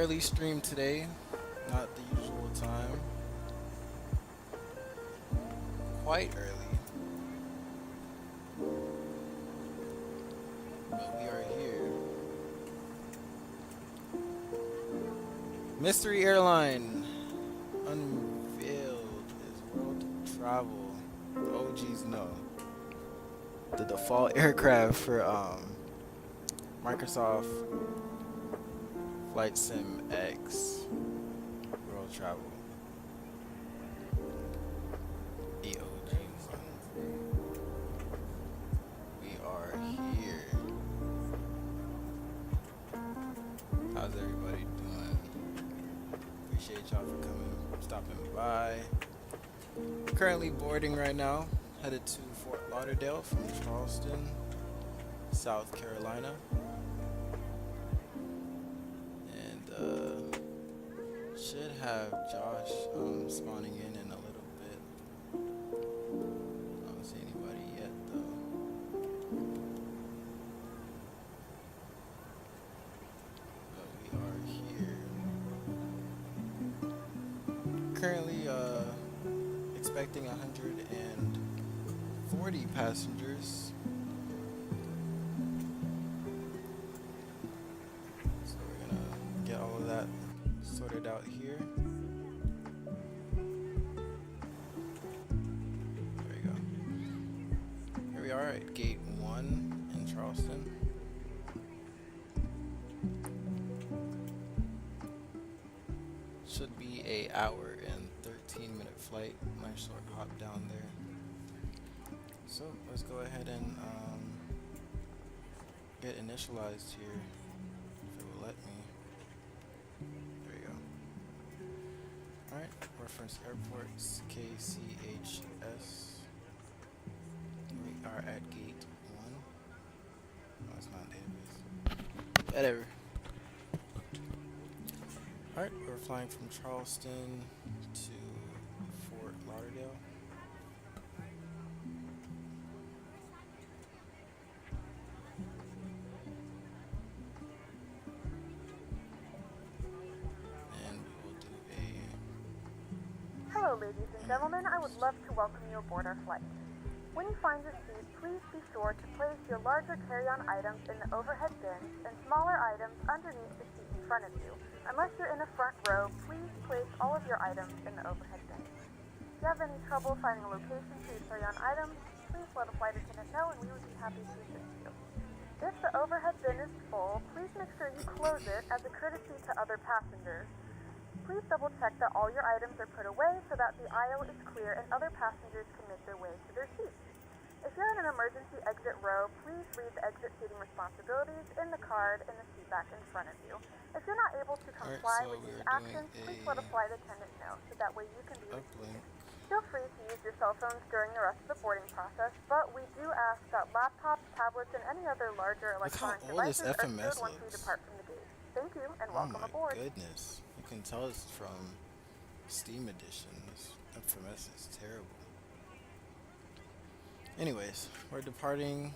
early stream today, not the usual time. Quite early, but we are here. Mystery airline unveiled is world travel. Oh geez, no. The default aircraft for Microsoft Flight Sim X world travel. EOG1. We are here. How's everybody doing? Appreciate y'all for coming, stopping by. Currently boarding right now, headed to Fort Lauderdale from Charleston, South Carolina. And should have Josh spawning in a little bit. I don't see anybody yet though. But we are here. Currently expecting 140 passengers. So we're gonna get all of that sorted out here. There we go. Here we are at gate 1 in Charleston. Should be a hour and 13-minute flight. Nice short hop down there. So let's go ahead and get initialized here, if it will let me. There we go. Alright, reference airports KCHS. We are at gate 1. Oh, it's not a database. Whatever. Alright, we're flying from Charleston to Fort Lauderdale. And we will do a... Hello, ladies and gentlemen. I would love to welcome you aboard our flight. When you find your seat, please be sure to place your larger carry-on items in the overhead bins and smaller items underneath the seat in front of you. Unless you're in the front row, please place all of your items in the overhead bins. If you have any trouble finding a location for your carry-on items, please let a flight attendant know and we would be happy to assist you. If the overhead bin is full, please make sure you close it as a courtesy to other passengers. Please double check that all your items are put away so that the aisle is clear and other passengers can make their way to their seats. If you're in an emergency exit row, please read the exit seating responsibilities in the card in the seat back in front of you. If you're not able to comply with these actions, please let a flight attendant know so that way you can be received. Feel free to use your cell phones during the rest of the boarding process, but we do ask that laptops, tablets, and any other larger electronic devices are sealed once we depart from the gate. Thank you and welcome aboard. Oh my goodness. You can tell it's from Steam Edition. This FMS is terrible. Anyways, we're departing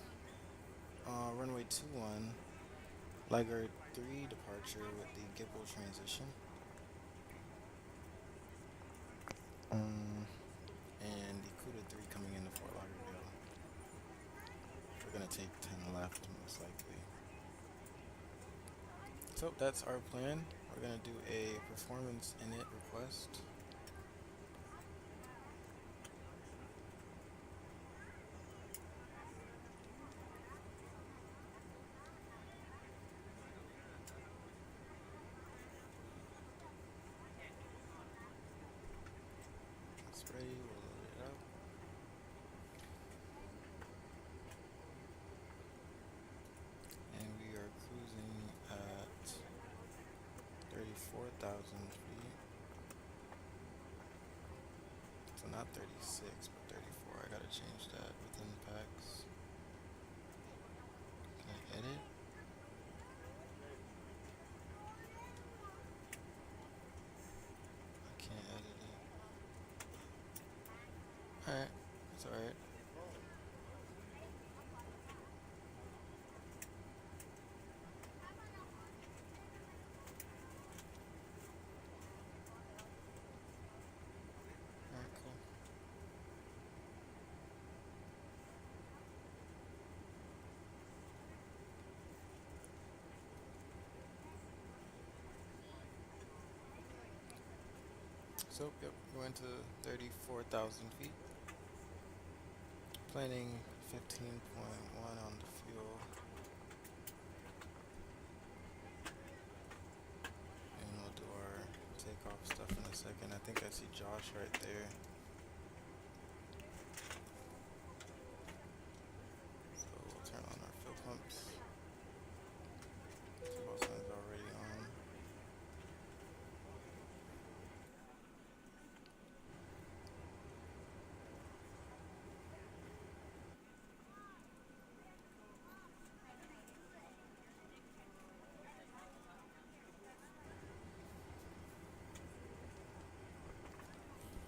runway 21, Laggard 3 departure with the Gibble transition. And the Cuda 3 coming into Fort Lauderdale. We're gonna take 10 left most likely. So that's our plan. We're gonna do a performance init request. It's ready, we'll load it up. And we are cruising at 34,000 feet. So not 36, but 34. I gotta change that within packs. Can I edit? I can't edit it. Alright, it's alright. So, yep, going to 34,000 feet. Planning 15.1 on the fuel. And we'll do our takeoff stuff in a second. I think I see Josh right there. So we'll turn on our fuel pumps. Fuel sign's already on.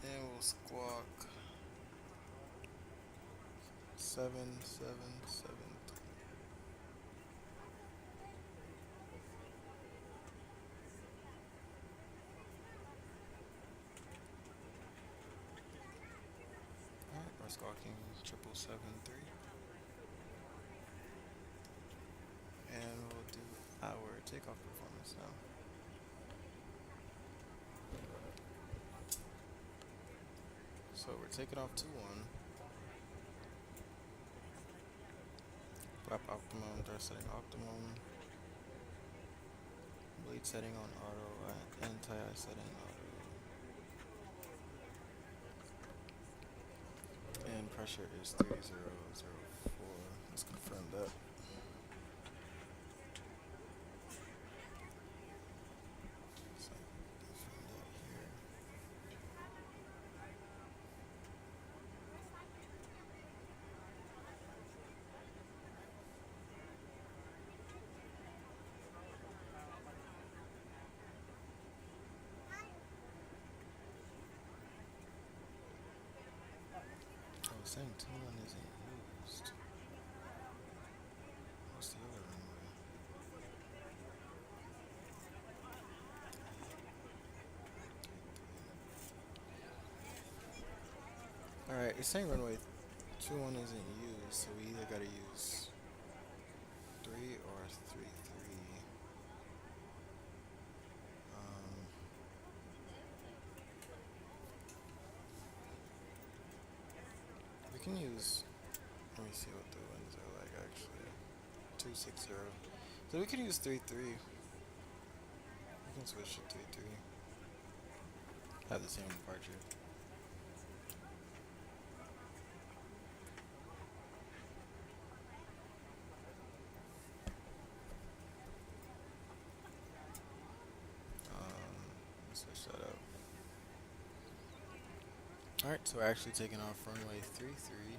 And we'll squawk 7773. Alright, we're squawking 7773. And we'll do our takeoff performance now. So we're taking off 2-1. Flap optimum, thrust setting optimum. Bleed setting on auto, anti-eye setting auto. And pressure is 3004. Let's confirm that. So, confirm that here. I was saying 2-1 isn't used. What's the other runway? Alright, it's saying runway 2-1 isn't used, so we either gotta use 3 or 3-3. We can use, let me see what the winds are like actually. 260. So we can use 3-3. We can switch to 3-3. Have the same departure. Let's switch that up. Alright, so we're actually taking off runway 33.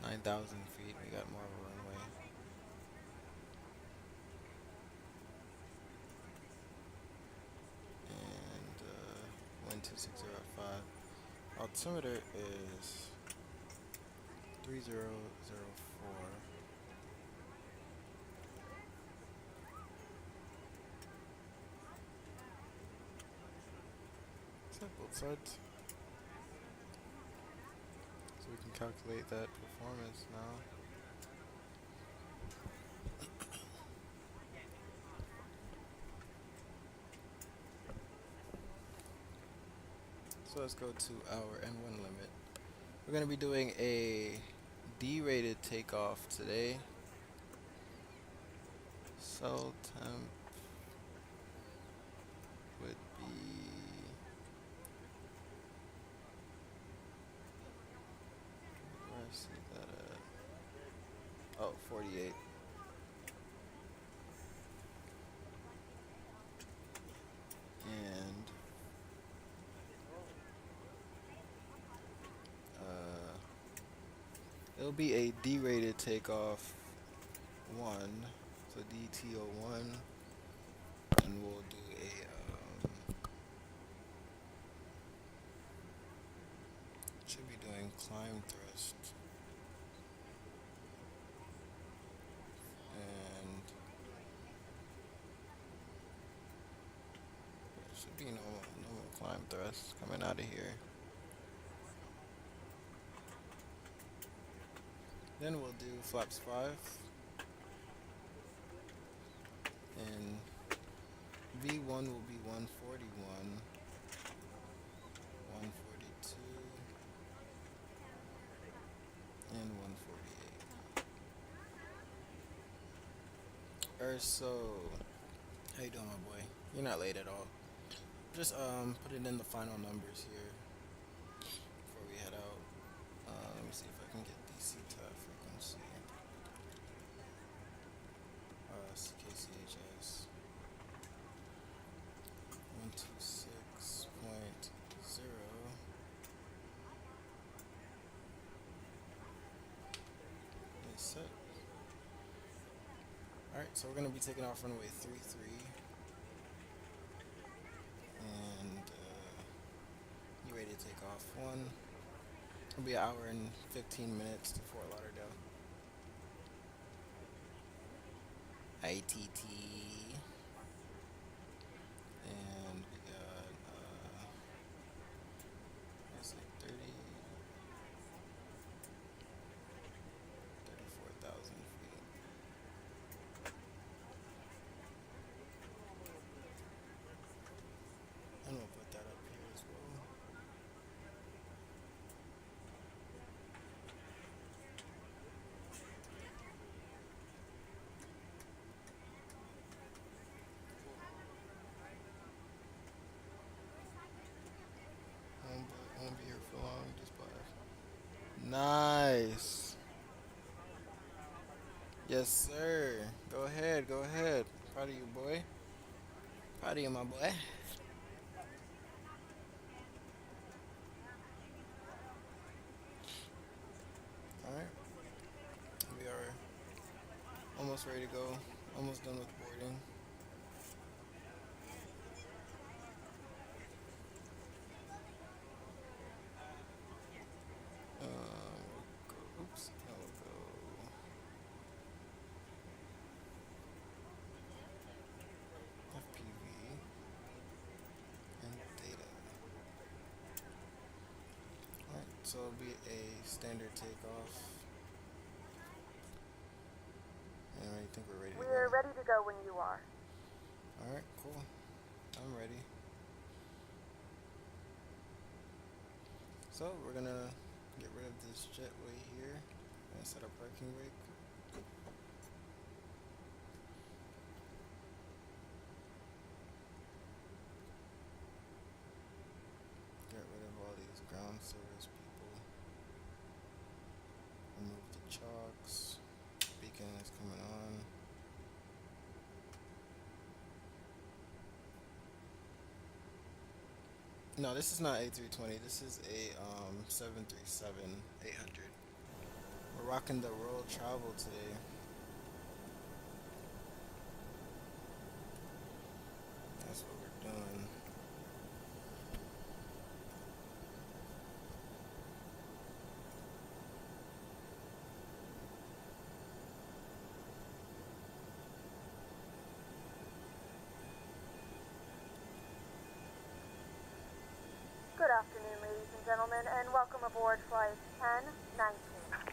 9,000 feet, we got more of a runway. And wind 260 at 5. Altimeter is 3004. Is that both sides? So we can calculate that performance now. So let's go to our N1 limit. We're going to be doing a D-rated takeoff today. Cell temp would be where I see that at? Oh, 48. And it'll be a D-rated takeoff 1, so DTO1, and we'll do a should be doing climb thrust, and it should be normal climb thrust coming out of here. Then we'll do flaps 5 and V1 will be 141, 142, and 148. So how you doing, my boy? You're not late at all. Just put it in the final numbers here before we head out. Let me see if I can get DC tab frequency. CKCHS 126.0. Is set. Alright, so we're gonna be taking off runway 33, and you ready to take off? It'll be an hour and 15 minutes to Fort Lauderdale. ITT, and we got let's say 34,000 feet. And we'll put that up here as well. Won't be here for long, just by. Nice. Yes, sir. Go ahead, go ahead. Proud of you, boy. Proud of you, my boy. Alright. We are almost ready to go. Almost done with boarding. Oops. I'll go FPV and data. Alright, so it'll be a standard takeoff. And I think we're ready to go. We're ready to go when you are. Alright, cool. I'm ready. So we're gonna get rid of this jetway here and set up parking brake. Get rid of all these ground service people. Remove the chocks. Beacon is coming on. No, this is not A320. This is a 737-800. We're rocking the world travel today. That's what we're doing. Good afternoon, ladies and gentlemen, and welcome aboard Flight 1019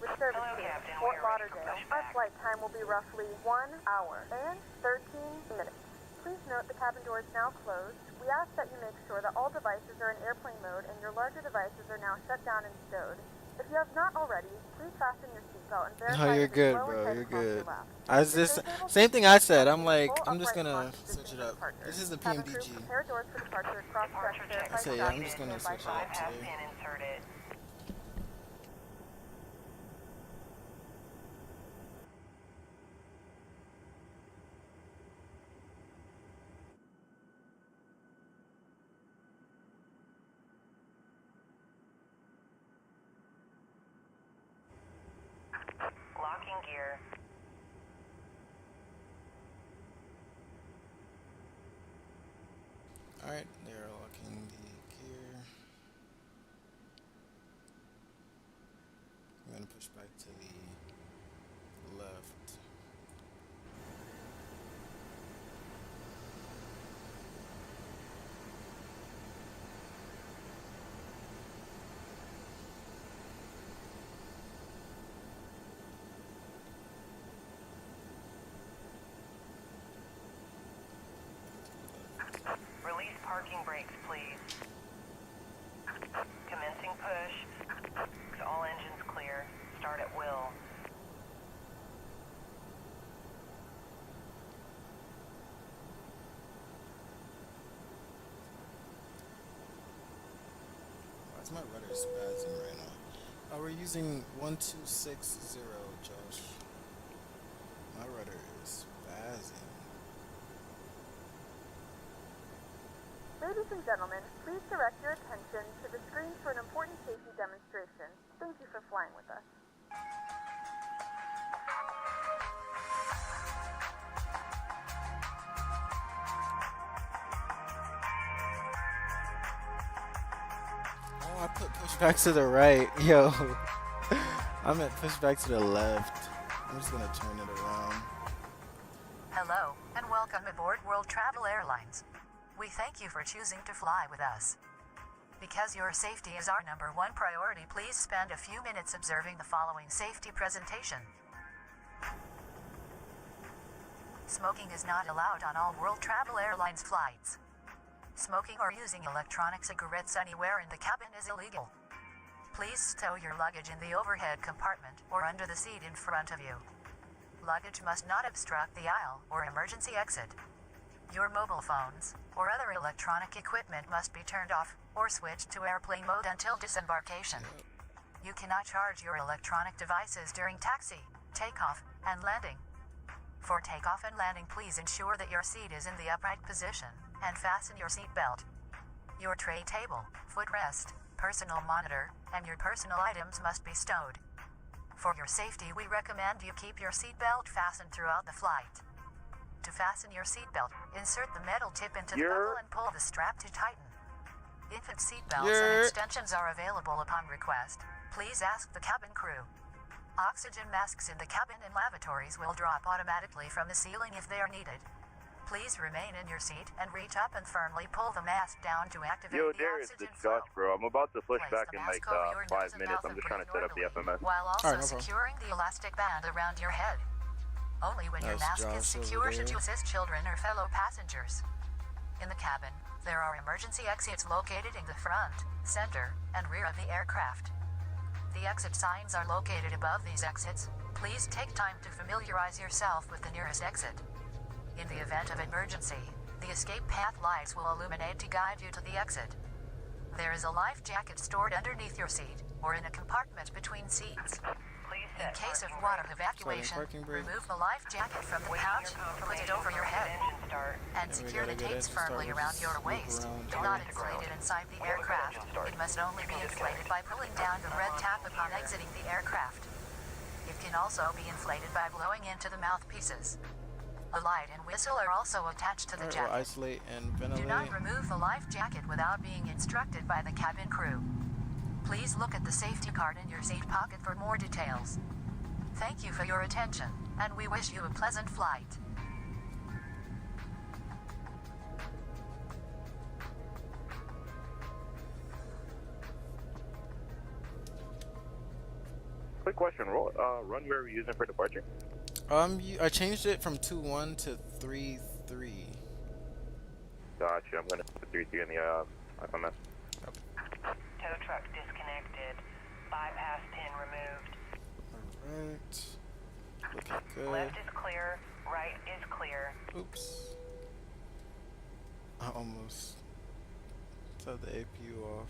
with service to Fort Lauderdale. Our flight time will be roughly 1 hour and 13 minutes. Please note the cabin door is now closed. We ask that you make sure that all devices are in airplane mode and your larger devices are now shut down and stowed. If you have not already, please fasten your seatbelt and verify No, you're that good, it's low and bro. tight You're across your good. lap. I was Your just safe table same thing seats I said. I'm will be like, full I'm just upright gonna posture switch it for up. departure. This is the Cabin crew, PMDG. prepare doors for departure. Cross-check, verify So yeah, I'm just gonna documents, switch it standby up by. today. Locking gear. Alright, they're locking the gear. I'm gonna push back to the left. Parking brakes, please. Commencing push. All engines clear. Start at will. Why is my rudder spazzing right now? Oh, we're using 1260, Josh. My rudder is spazzing. Ladies and gentlemen, please direct your attention to the screen for an important safety demonstration. Thank you for flying with us. Oh, I put push back to the right. Yo. I meant push back to the left. I'm just gonna turn it around. Hello, and welcome aboard World Travel Airlines. We thank you for choosing to fly with us. Because your safety is our number one priority, please spend a few minutes observing the following safety presentation. Smoking is not allowed on all World Travel Airlines flights. Smoking or using electronic cigarettes anywhere in the cabin is illegal. Please stow your luggage in the overhead compartment or under the seat in front of you. Luggage must not obstruct the aisle or emergency exit. Your mobile phones or other electronic equipment must be turned off or switched to airplane mode until disembarkation. You cannot charge your electronic devices during taxi, takeoff, and landing. For takeoff and landing, please ensure that your seat is in the upright position and fasten your seat belt. Your tray table, footrest, personal monitor, and your personal items must be stowed. For your safety, we recommend you keep your seat belt fastened throughout the flight. To fasten your seatbelt, insert the metal tip into the buckle and pull the strap to tighten. Infant seatbelts and extensions are available upon request. Please ask the cabin crew. Oxygen masks in the cabin and lavatories will drop automatically from the ceiling if they are needed. Please remain in your seat and reach up and firmly pull the mask down to activate the Darius, oxygen it's flow. Josh, bro. I'm about to push Place back the in mask like over your nose 5 and minutes. mouth I'm and just trying to breathe set up the normally, FMS. while also Alright, no problem. securing the elastic band around your head. Only when your That's mask is Josh over secure should there. you assist children or fellow passengers. In the cabin, there are emergency exits located in the front, center, and rear of the aircraft. The exit signs are located above these exits. Please take time to familiarize yourself with the nearest exit. In the event of emergency, the escape path lights will illuminate to guide you to the exit. There is a life jacket stored underneath your seat or in a compartment between seats. In case of water evacuation, parking brake. remove the life jacket from the pouch, put it over your head, and we secure gotta the get tapes engine start, firmly we'll around just your loop waist. around Do here. not inflate it inside the aircraft. It must only be inflated by pulling down the red tab upon exiting the aircraft. It can also be inflated by blowing into the mouthpieces. A light and whistle are also attached to the Alright, we'll jacket. isolate and Do ventilate. not remove the life jacket without being instructed by the cabin crew. Please look at the safety card in your seat pocket for more details. Thank you for your attention, and we wish you a pleasant flight. Quick question, runway are we using for departure? I changed it from 2-1 to 3-3. Gotcha, I'm gonna put 3-3 in the FMS. Tow truck disconnected. Bypass pin removed. Alright. Looking good. Left is clear. Right is clear. Oops. I almost set the APU off.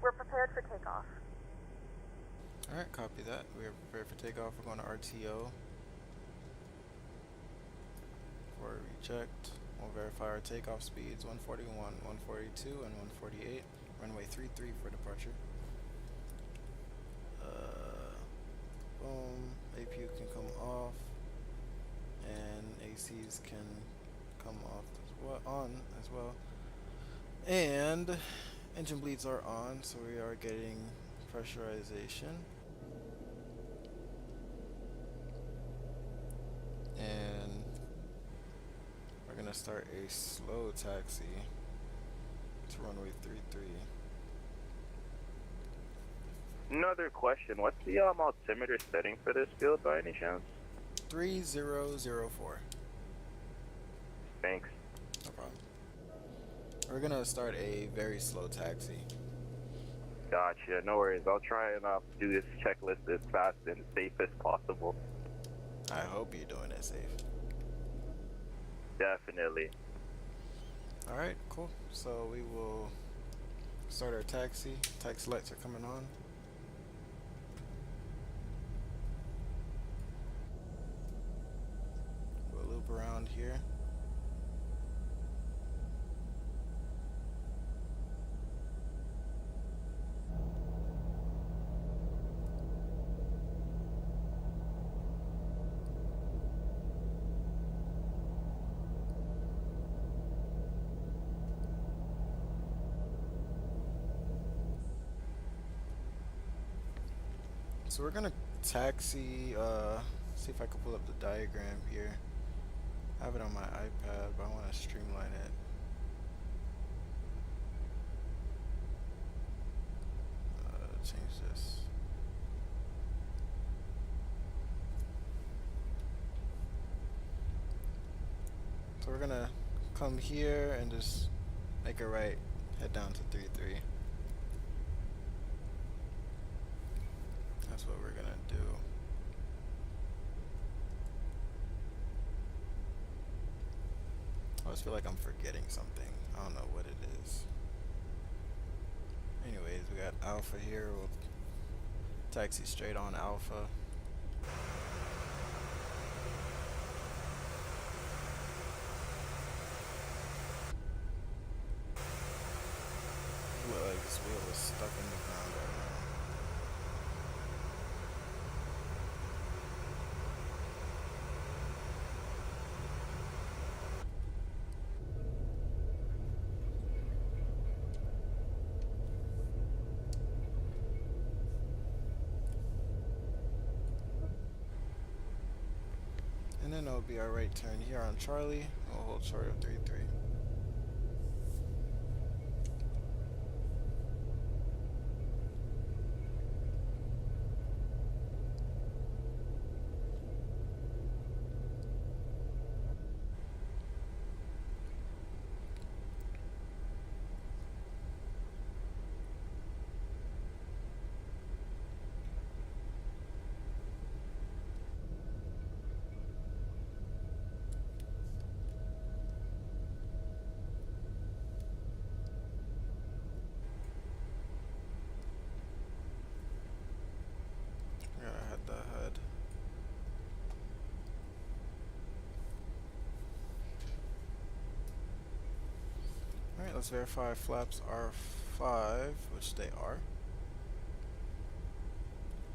We're prepared for takeoff. Alright, copy that. We are prepared for takeoff. We're going to RTO. checked. We'll verify our takeoff speeds 141, 142, and 148. Runway 33 for departure. Boom. APU can come off, and ACs can come off as well, on as well. And engine bleeds are on, so we are getting pressurization. And we're gonna start a slow taxi to runway 33. Another question. What's the altimeter setting for this field by any chance? 3004. Thanks. No problem. We're gonna start a very slow taxi. Gotcha. No worries. I'll try and do this checklist as fast and safe as possible. I hope you're doing it safe. Definitely. Alright, cool. So we will start our taxi. Taxi lights are coming on. We'll loop around here. So we're gonna taxi, see if I can pull up the diagram here. I have it on my iPad, but I want to streamline it. Change this. So we're gonna come here and just make a right, head down to 33. That's what we're gonna do. I always feel like I'm forgetting something. I don't know what it is. Anyways, we got Alpha here. We'll taxi straight on Alpha. Look like this wheel is stuck in the ground right now. And then it'll be our right turn here on Charlie. We'll hold short of 33. Alright, let's verify flaps are 5, which they are.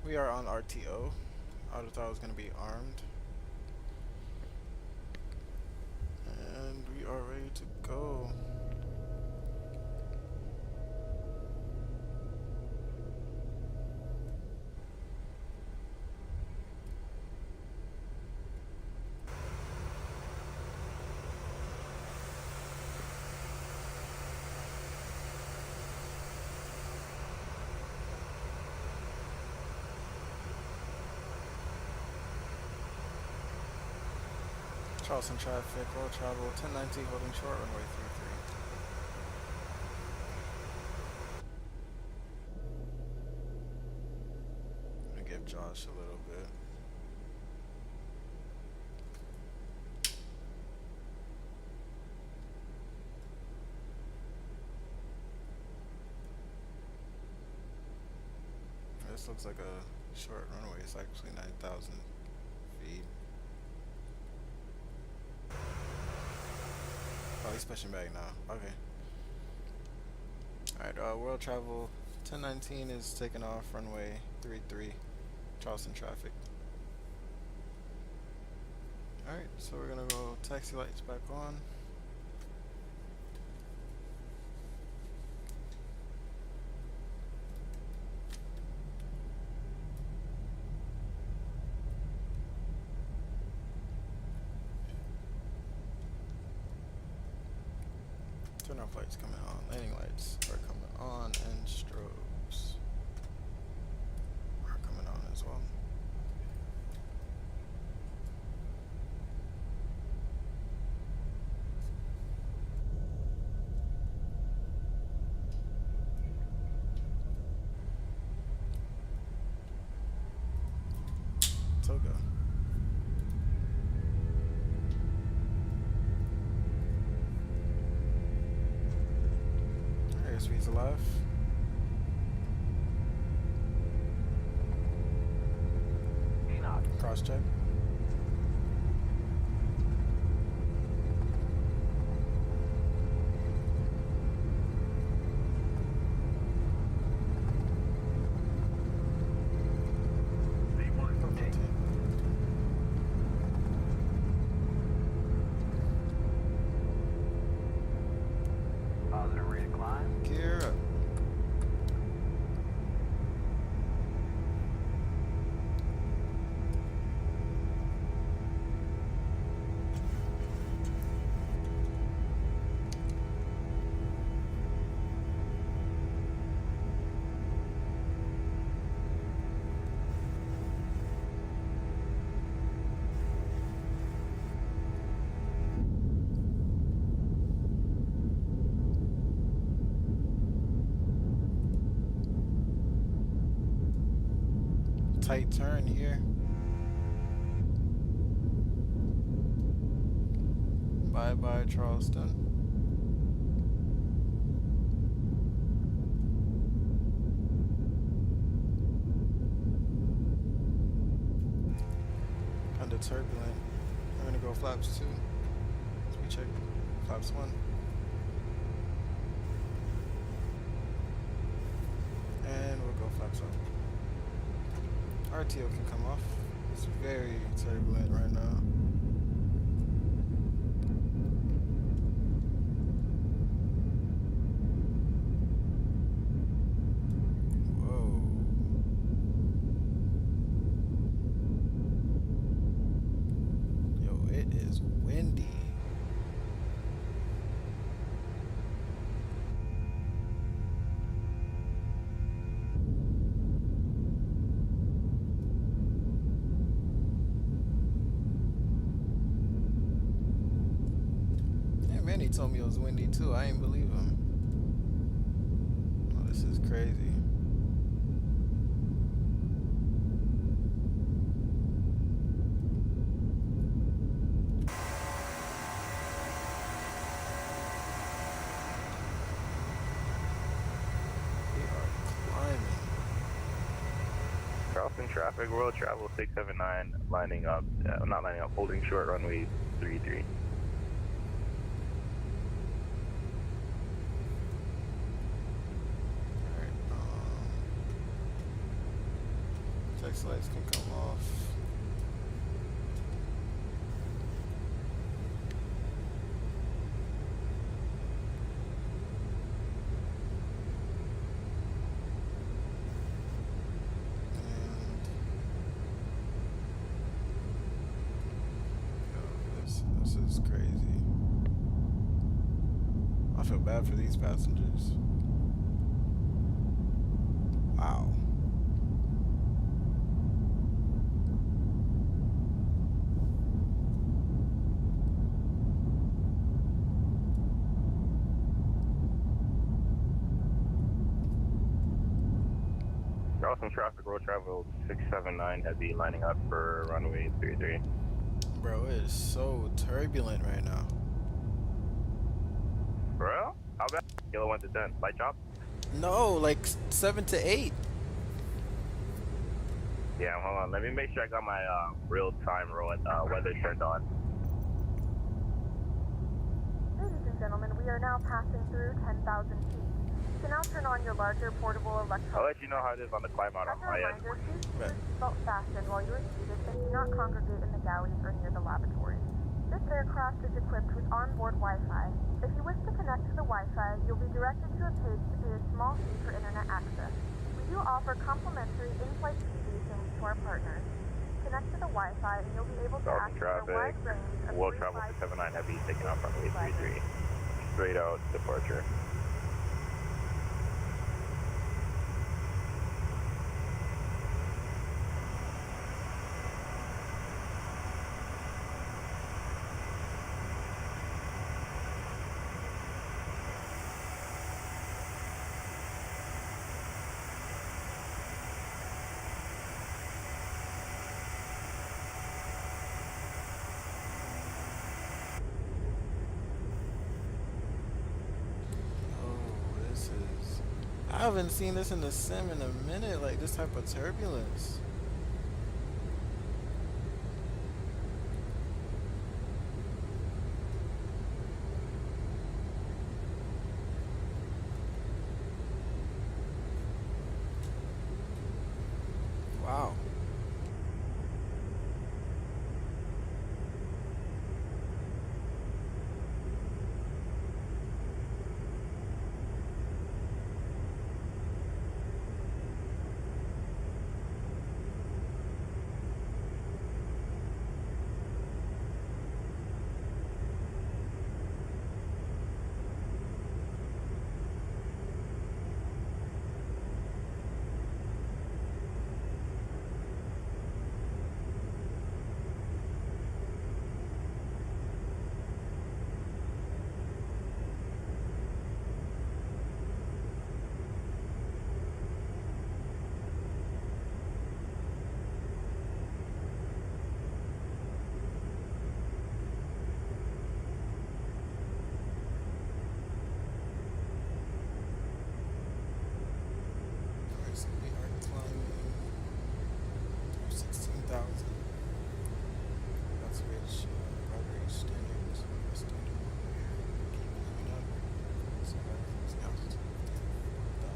We are on RTO. I would have thought it was going to be armed. And we are ready to go. Charleston traffic, roll travel, 1019 holding short, runway 33. I'm gonna give Josh a little bit. This looks like a short runway. It's actually 9,000 feet. Oh, he's pushing back now. Okay. Alright, world travel 1019 is taking off runway 33, Charleston traffic. Alright, so we're gonna go taxi lights back on. Turn off lights coming on. Landing lights are coming on, and strobes are coming on as well. Toga. Airspeed's alive. Cross check. Positive rate of climb. Gear up. Tight turn here. Bye bye, Charleston. Kinda turbulent. I'm gonna go flaps 2. As we check flaps 1. And we'll go flaps up. RTO can come off. It's very turbulent right now. Whoa. Yo, it is windy. Manny told me it was windy too. I ain't believe him. Oh, this is crazy. We are climbing. Charleston traffic, world travel 679, lining up, not lining up, holding short runway 33. Text lights can come off. And this is crazy. I feel bad for these passengers. Wow. Charleston traffic, road travel 679, heavy, lining up for runway 33. Bro, it is so turbulent right now. Bro, how bad? Scale of 1 to 10. Light chop? No, like 7 to 8. Yeah, hold on. Let me make sure I got my real-time weather turned on. Ladies and We are now passing through 10,000 feet. You can now turn on your larger portable electronic. I'll let you know how it is on the climb out on As a my end. reminder, please keep Right. your seatbelt fastened while you are seated and do not congregate in the galleys or near the lavatory. This aircraft is equipped with onboard Wi-Fi. If you wish to connect to the Wi-Fi, you'll be directed to a page to pay a small fee for internet access. We do offer complimentary in-flight TV things to our partners. Connect to the Wi-Fi and you'll be able to Charleston access a wide traffic, range of World free Travel flights. 679 Heavy taking off runway 33. Straight out departure. Oh, this is. I haven't seen this in the sim in a minute, like this type of turbulence. Wow. Alright, so we are climbing 16,000. That's which rotary standards. Standard keep climbing up. So that's altitude 4,000.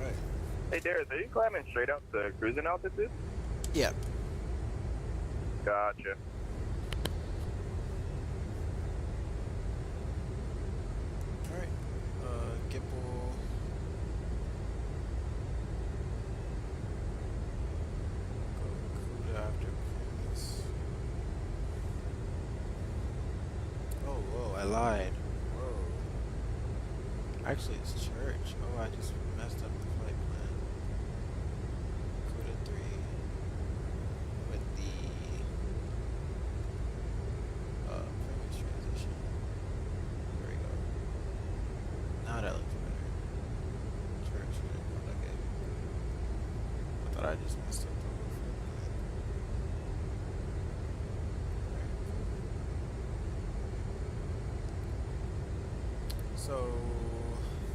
Right. Hey Darius, are you climbing straight up to cruising altitude? Yep. Gotcha. Alright. Gipple. Go CUDA after previous. Oh, whoa, I lied. Whoa. Actually, it's church. Oh, I just messed up the flight plan. CUDA 3 with the previous transition. There we go. Now that looks better. Church, okay. I thought I just messed up the whole flight plan. Alright. So,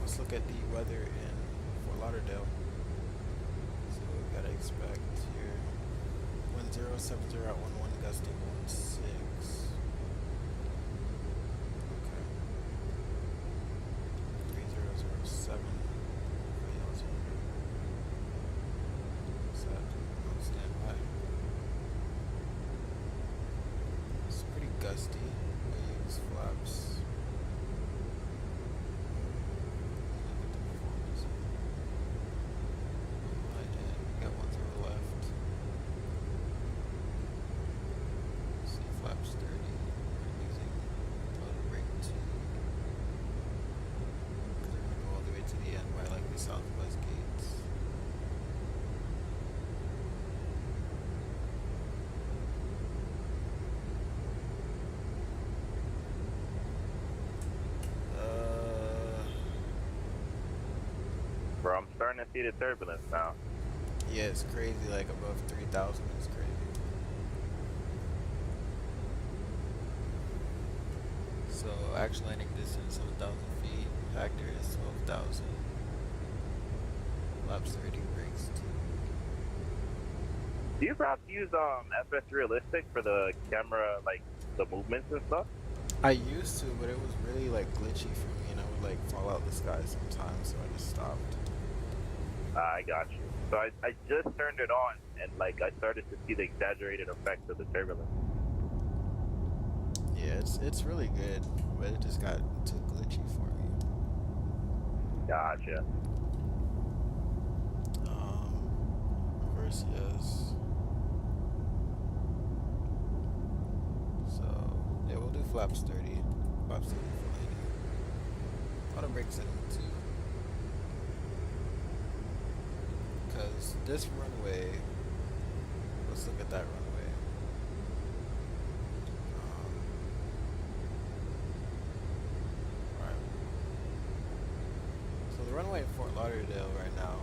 let's look at the weather in Fort Lauderdale. So we gotta expect here wind 070 at 11, gusting 16. Okay. 3007 for the altimeter. Set on standby. It's pretty gusty. Waves, flaps. Got one to the left. See flaps 30. We're using throttle brake 2. We're gonna go all the way to the end by like the southwest gates. Bro, I'm starting to see the turbulence now. Yeah, it's crazy. Like above 3,000 is crazy. So actual landing distance 7,000 feet. Factor is 12,000. Flaps 30, brakes 2. Do you perhaps use FS Realistic for the camera, like the movements and stuff? I used to, but it was really like glitchy for me, and I would like fall out the sky sometimes, so I just stopped. I got you. So I just turned it on, and like I started to see the exaggerated effect of the turbulence. Yeah, it's really good, but it just got too glitchy for me. Gotcha. Reverse yes. So yeah, we'll do flaps 30. Flaps 30 for landing. Auto brake setting 2. Because this runway, let's look at that runway. Alright. So the runway in Fort Lauderdale right now,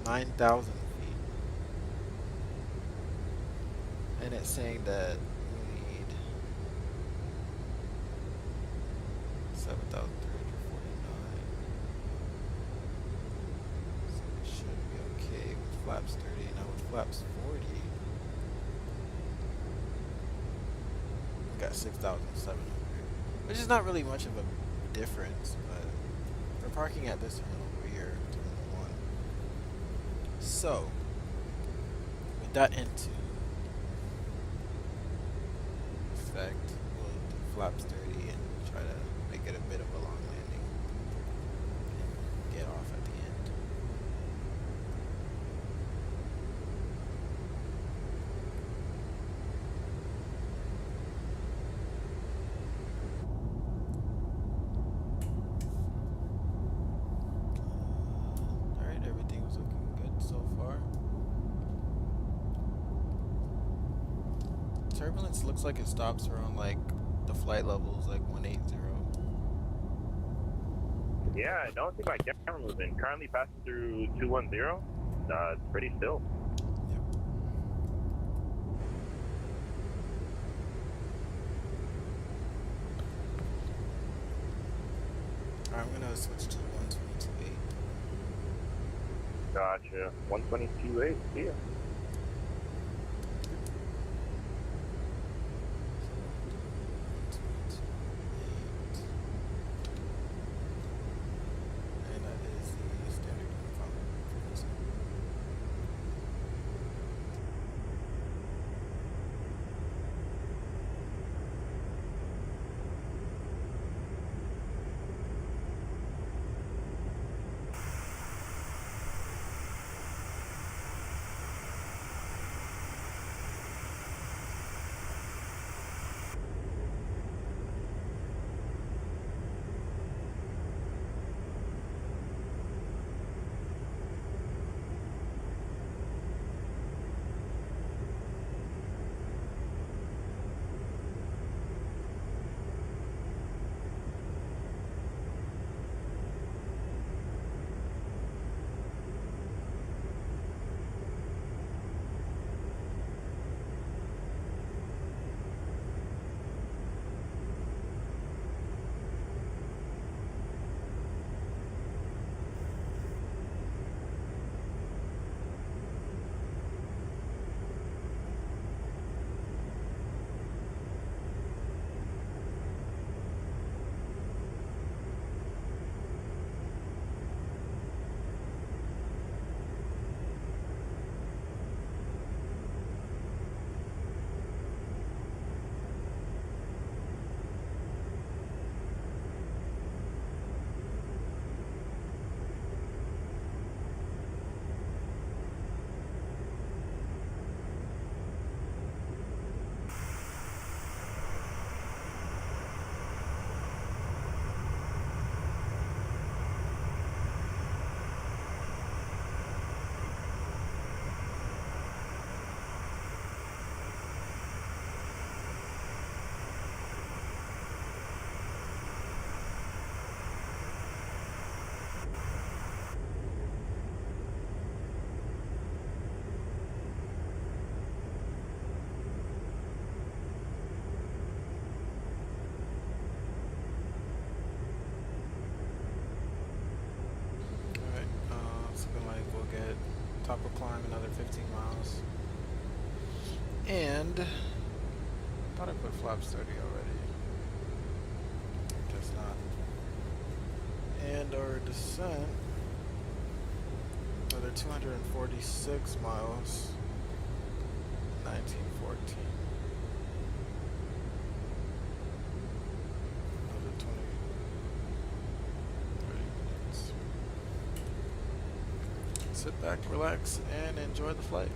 9,000 feet. And it's saying that we need 7,349. So we should be okay with flaps 30. Now with flaps 40, we got 6,700. Which is not really much of a difference, but we're parking at this one over here, Terminal 1. So, with that into effect, we'll do flaps 30 and try to make it a bit of a long landing and get off at the end. Alright, everything was looking good so far. Turbulence looks like it stops around like the flight levels, like 180. Yeah, I don't see my camera moving. Currently passing through 210. It's pretty still. Yep. Alright, I'm gonna switch to 122.8. Gotcha. 122.8. See ya. And that is the standard uniform frequency. Top will climb another 15 miles. And thought I put flaps 30 already. Guess not. And our descent, another 246 miles. 1914. Another 20, 30 minutes. Sit back, relax, and enjoy the flight.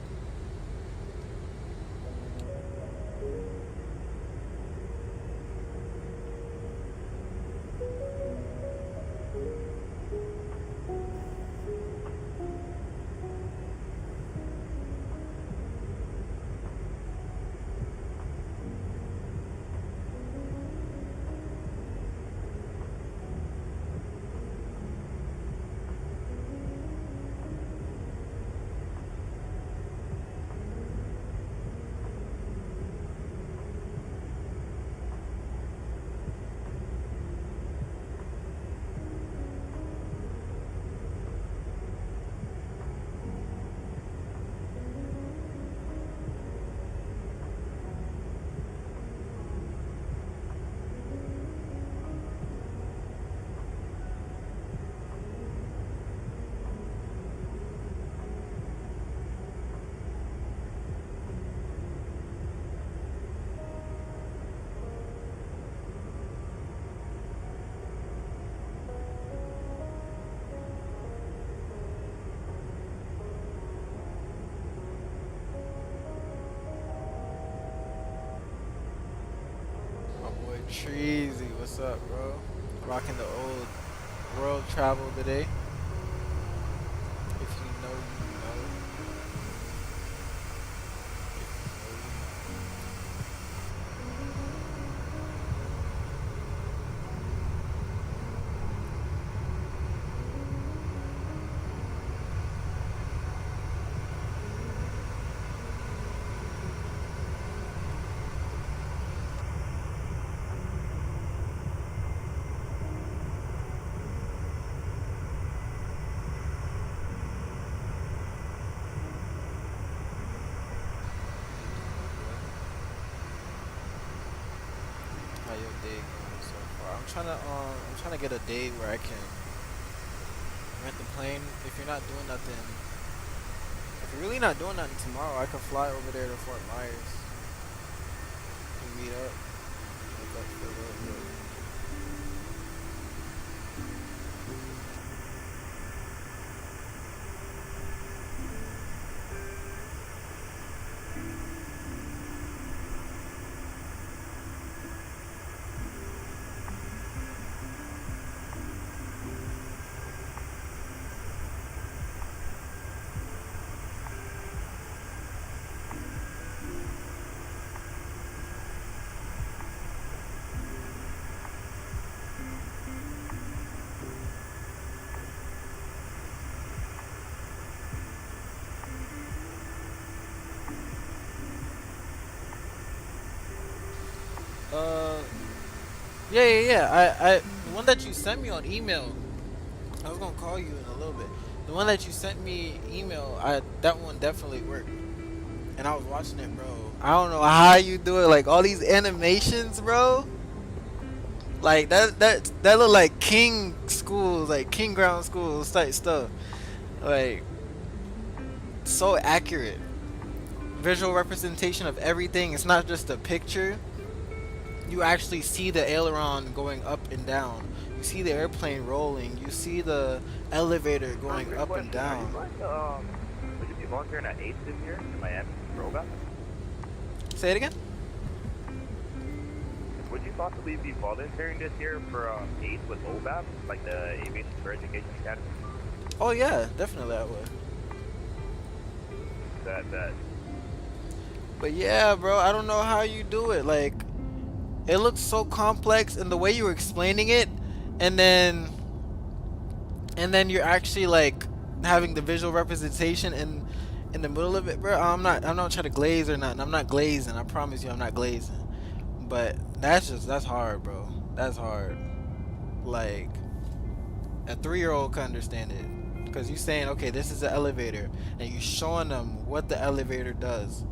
Treasy, what's up, bro? Rocking the old world travel today. If you know, you know. If you know, you know. How your day going so far? I'm trying to get a day where I can rent the plane. If you're not doing nothing, if you're really not doing nothing tomorrow, I can fly over there to Fort Myers and meet up. Wake up for a little bit. Yeah. I the one that you sent me on email. I was gonna call you in a little bit. The one that you sent me email, that one definitely worked. And I was watching it, bro. I don't know how you do it. Like all these animations, bro. Like that look like king schools, like king ground schools type stuff. Like so accurate. Visual representation of everything. It's not just a picture. You actually see the aileron going up and down. You see the airplane rolling. You see the elevator going up and down. Would you be volunteering at 8 this year in Miami for OVAP? Say it again? Would you possibly be volunteering this year for 8 with OVAP, like the Aviation for Education Academy? Oh yeah, definitely I would. That. But yeah, bro, I don't know how you do it. Like, it looks so complex, and the way you were explaining it, and then you're actually like having the visual representation in the middle of it, bro. I'm not trying to glaze or nothing. I'm not glazing. I promise you, I'm not glazing. But that's hard, bro. That's hard. Like a 3-year-old can understand it Because you saying, okay, this is an elevator, and you showing them what the elevator does.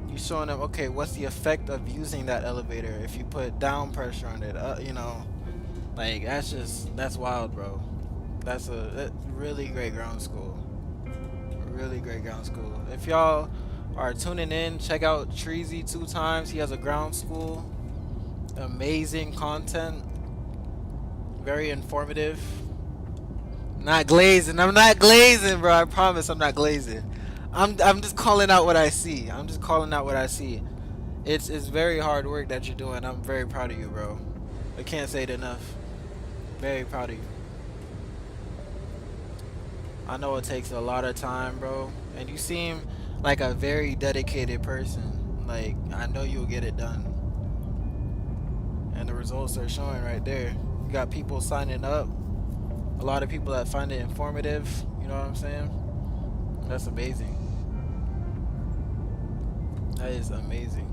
You showing them, okay, what's the effect of using that elevator if you put down pressure on it? You know, like that's wild, bro. That's a really great ground school. Really great ground school. If y'all are tuning in, check out Treasy 2 times. He has a ground school. Amazing content. Very informative. Not glazing. I'm not glazing, bro. I promise I'm not glazing. I'm just calling out what I see. I'm just calling out what I see. It's very hard work that you're doing. I'm very proud of you, bro. I can't say it enough. Very proud of you. I know it takes a lot of time, bro. And you seem like a very dedicated person. Like, I know you'll get it done. And the results are showing right there. You got people signing up. A lot of people that find it informative. You know what I'm saying? That's amazing. That is amazing.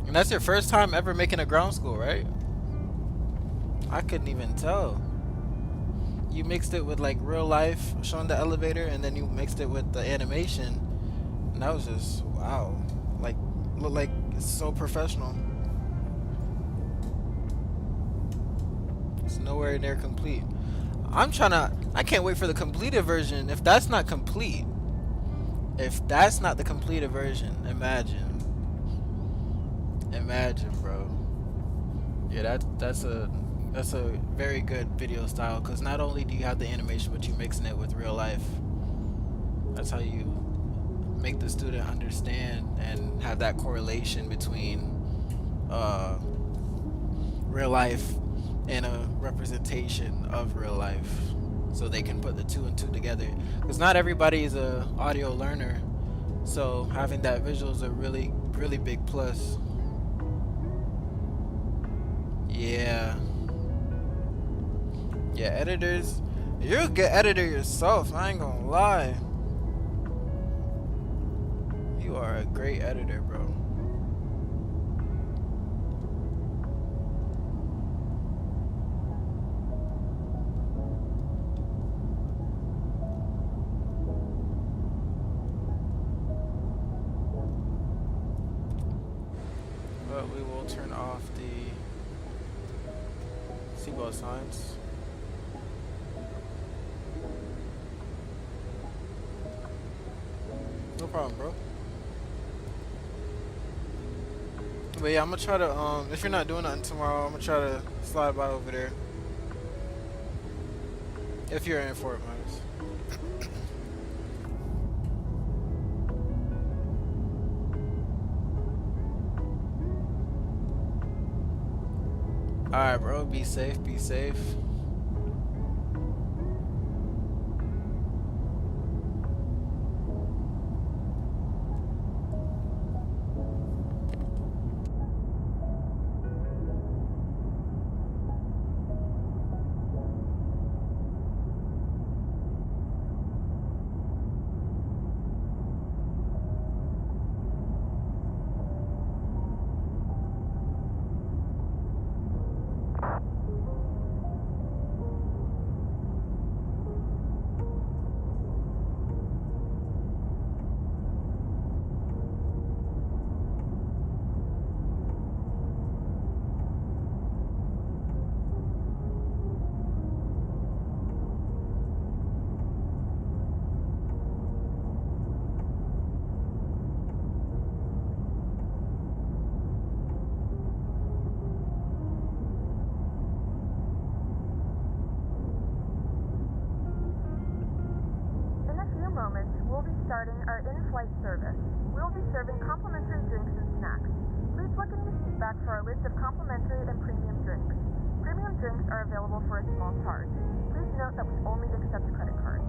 And that's your first time ever making a ground school, right? I couldn't even tell. You mixed it with like real life, showing the elevator, and then you mixed it with the animation, and that was just wow. Like, look like it's so professional. It's nowhere near complete. I can't wait for the completed version. If that's not complete, if that's not the completed version, imagine, bro. Yeah, that's a very good video style, because not only do you have the animation, but you're mixing it with real life. That's how you make the student understand and have that correlation between real life and a representation of real life, so they can put the 2 and 2 together. Because not everybody is a audio learner, so having that visual is a really big plus. Yeah, editors, you're a good editor yourself, I ain't gonna lie. You are a great editor, bro. But we will turn off the seatbelt signs. No problem, bro. But yeah, I'm gonna try to if you're not doing nothing tomorrow, I'm gonna try to slide by over there. If you're in Fort Myers. Alright, bro, be safe, be safe. Starting our in-flight service. We will be serving complimentary drinks and snacks. Please look in your seat back for our list of complimentary and premium drinks. Premium drinks are available for a small charge. Please note that we only accept credit cards.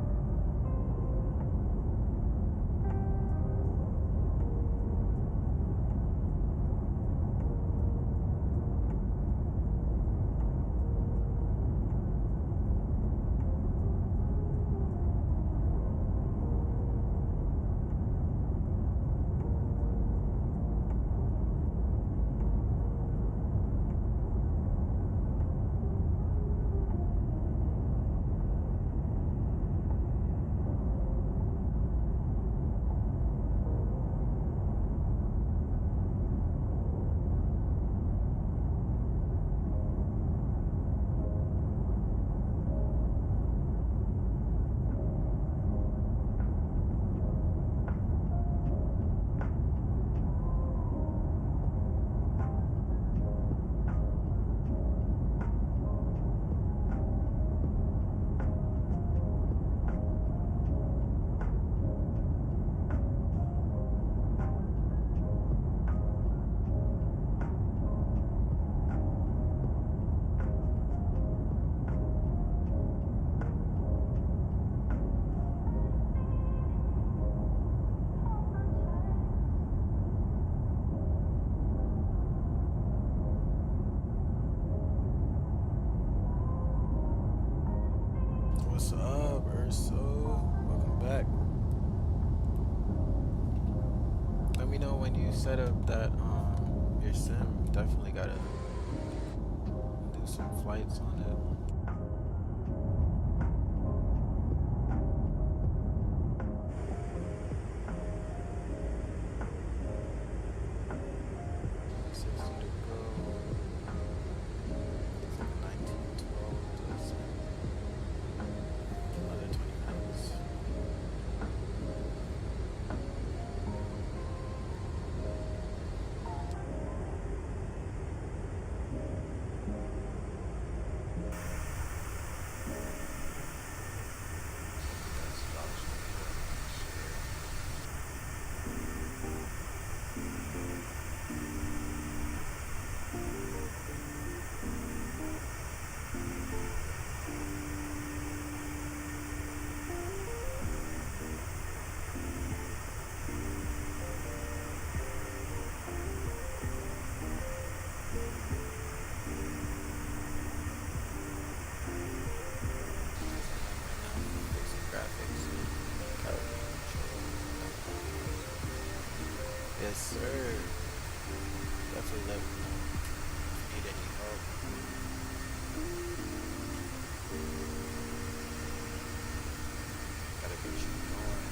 What's up, Urso? Welcome back. Let me know when you set up that your sim. Definitely gotta do some flights on it. Yes, sir. Definitely let me know if you need any help. Gotta get you going.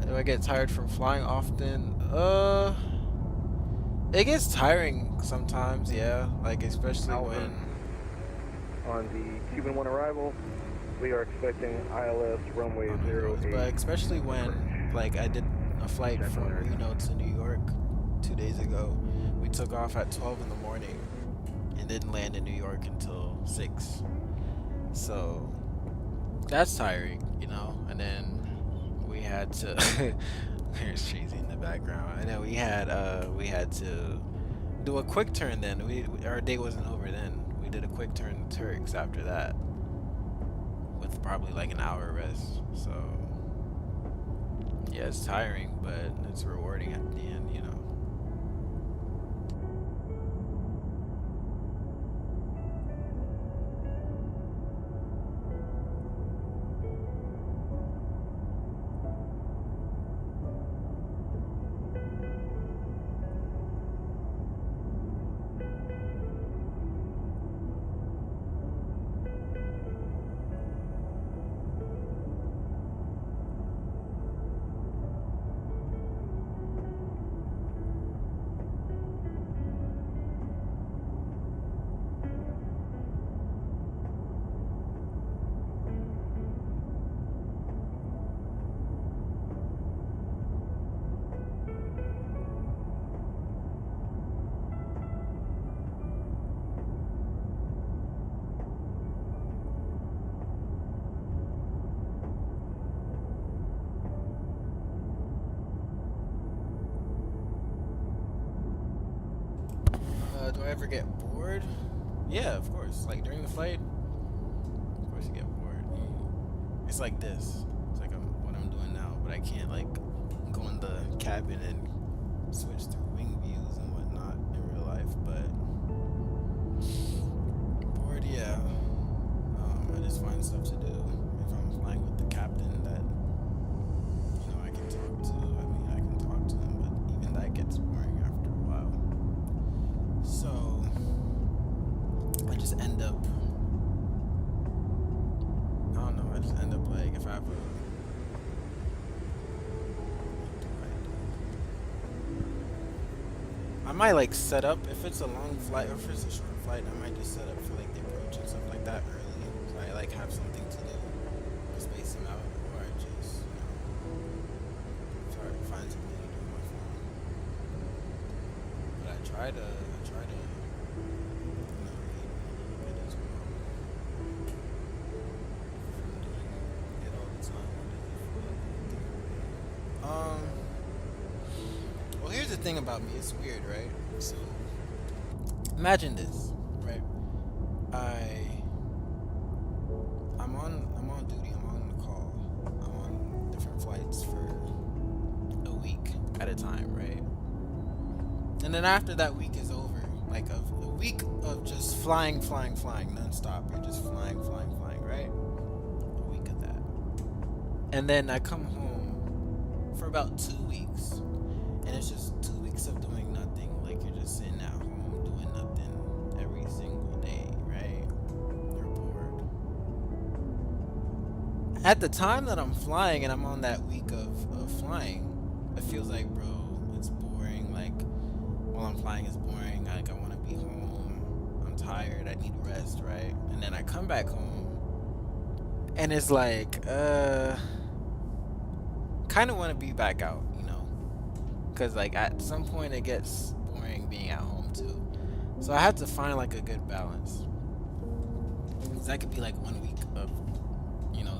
Do I get tired from flying often? It gets tiring sometimes, yeah. Like, especially Alvin, on the Cuban 1 arrival, we are expecting ILS runway 08. But especially when, like, I did a flight from Reno to New York 2 days ago. We took off at 12 in the morning and didn't land in New York until 6. So, that's tiring, you know? And then we had to there's cheesy in the background. And then we had to do a quick turn then. Our day wasn't over then. We did a quick turn to Turks after that with probably like an hour rest. So yeah, it's tiring, but it's rewarding at the end, you know. ever get bored? Yeah, of course. Like during the flight, of course you get bored. It's like this. It's like what I'm doing now, but I can't like go in the cabin and switch through wing views and whatnot in real life. But bored, yeah. I just find stuff to do. If I'm flying with the captain that I can talk to, I mean I can talk to him, but even that gets boring after a while. So I just end up, I don't know, I just end up like, if I have a, I might like set up, if it's a long flight or if it's a short flight, I might just set up for like the approach and stuff like that early. So I like have something to do, space them out, or I just, try to find something to do on my phone. But I try to, read a little bit as well. From doing it all the time, or does it feel like well, here's the thing about me. It's weird, right? So, imagine this, right? I'm on duty. I'm on the call. I'm on different flights for a week at a time, right? And then after that week is over, like a week of just flying nonstop. You're just flying, right? A week of that. And then I come home for about 2 weeks, and it's just 2 weeks of doing nothing. Like you're just sitting at home doing nothing every single day, right? You're bored. At the time that I'm flying and I'm on that week of flying, it feels like, bro, it's boring. Like while I'm flying, it's boring. Like I want to be home. I'm tired. I need rest, right? And then I come back home, and it's like, kind of want to be back out, because like at some point it gets boring being at home too. So I have to find like a good balance. Because that could be like 1 week of,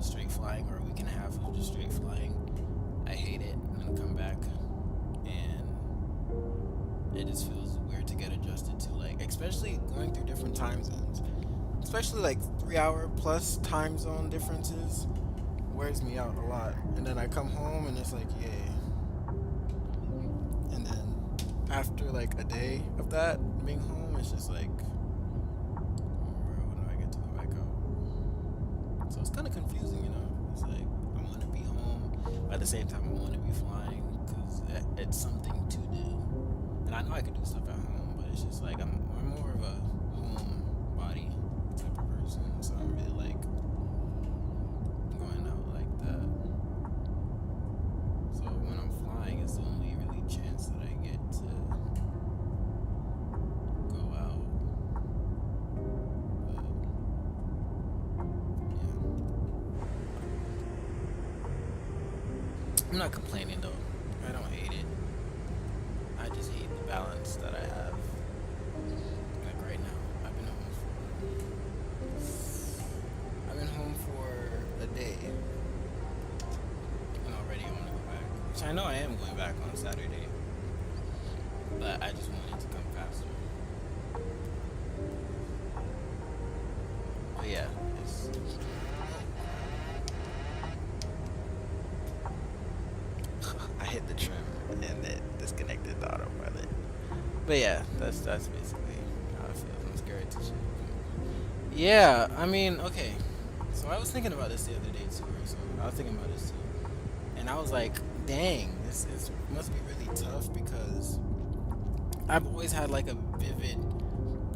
straight flying, or a week and a half of just straight flying. I hate it, and then come back, and it just feels weird to get adjusted to, like, especially going through different time zones, especially like 3-hour plus time zone differences wears me out a lot. And then I come home and it's like, yay. And then after like a day of that being home, it's just like, when do I get to go back out? So it's kind of confusing, It's like I want to be home, but at the same time I want to be flying because it's something to do. And I know I could do stuff at home, but it's just like I'm more of a home body type of person, so I'm really like going out like that. So when I'm flying, it's the only really chance that I get to go out. But yeah, I'm not complaining though. I don't hate it. I just hate the balance that I have. Like right now, I've been home for a day, and already I want to go back. Which I know I am going back on Saturday, but I just wanted to come faster. But yeah, I hit the trim and it disconnected the autopilot. But yeah, that's basically how it feels. I'm scared to shoot. Yeah, I mean, okay. So I was thinking about this the other day too. So I was thinking about this too, and I was like, dang, this must be really tough because I've always had like a vivid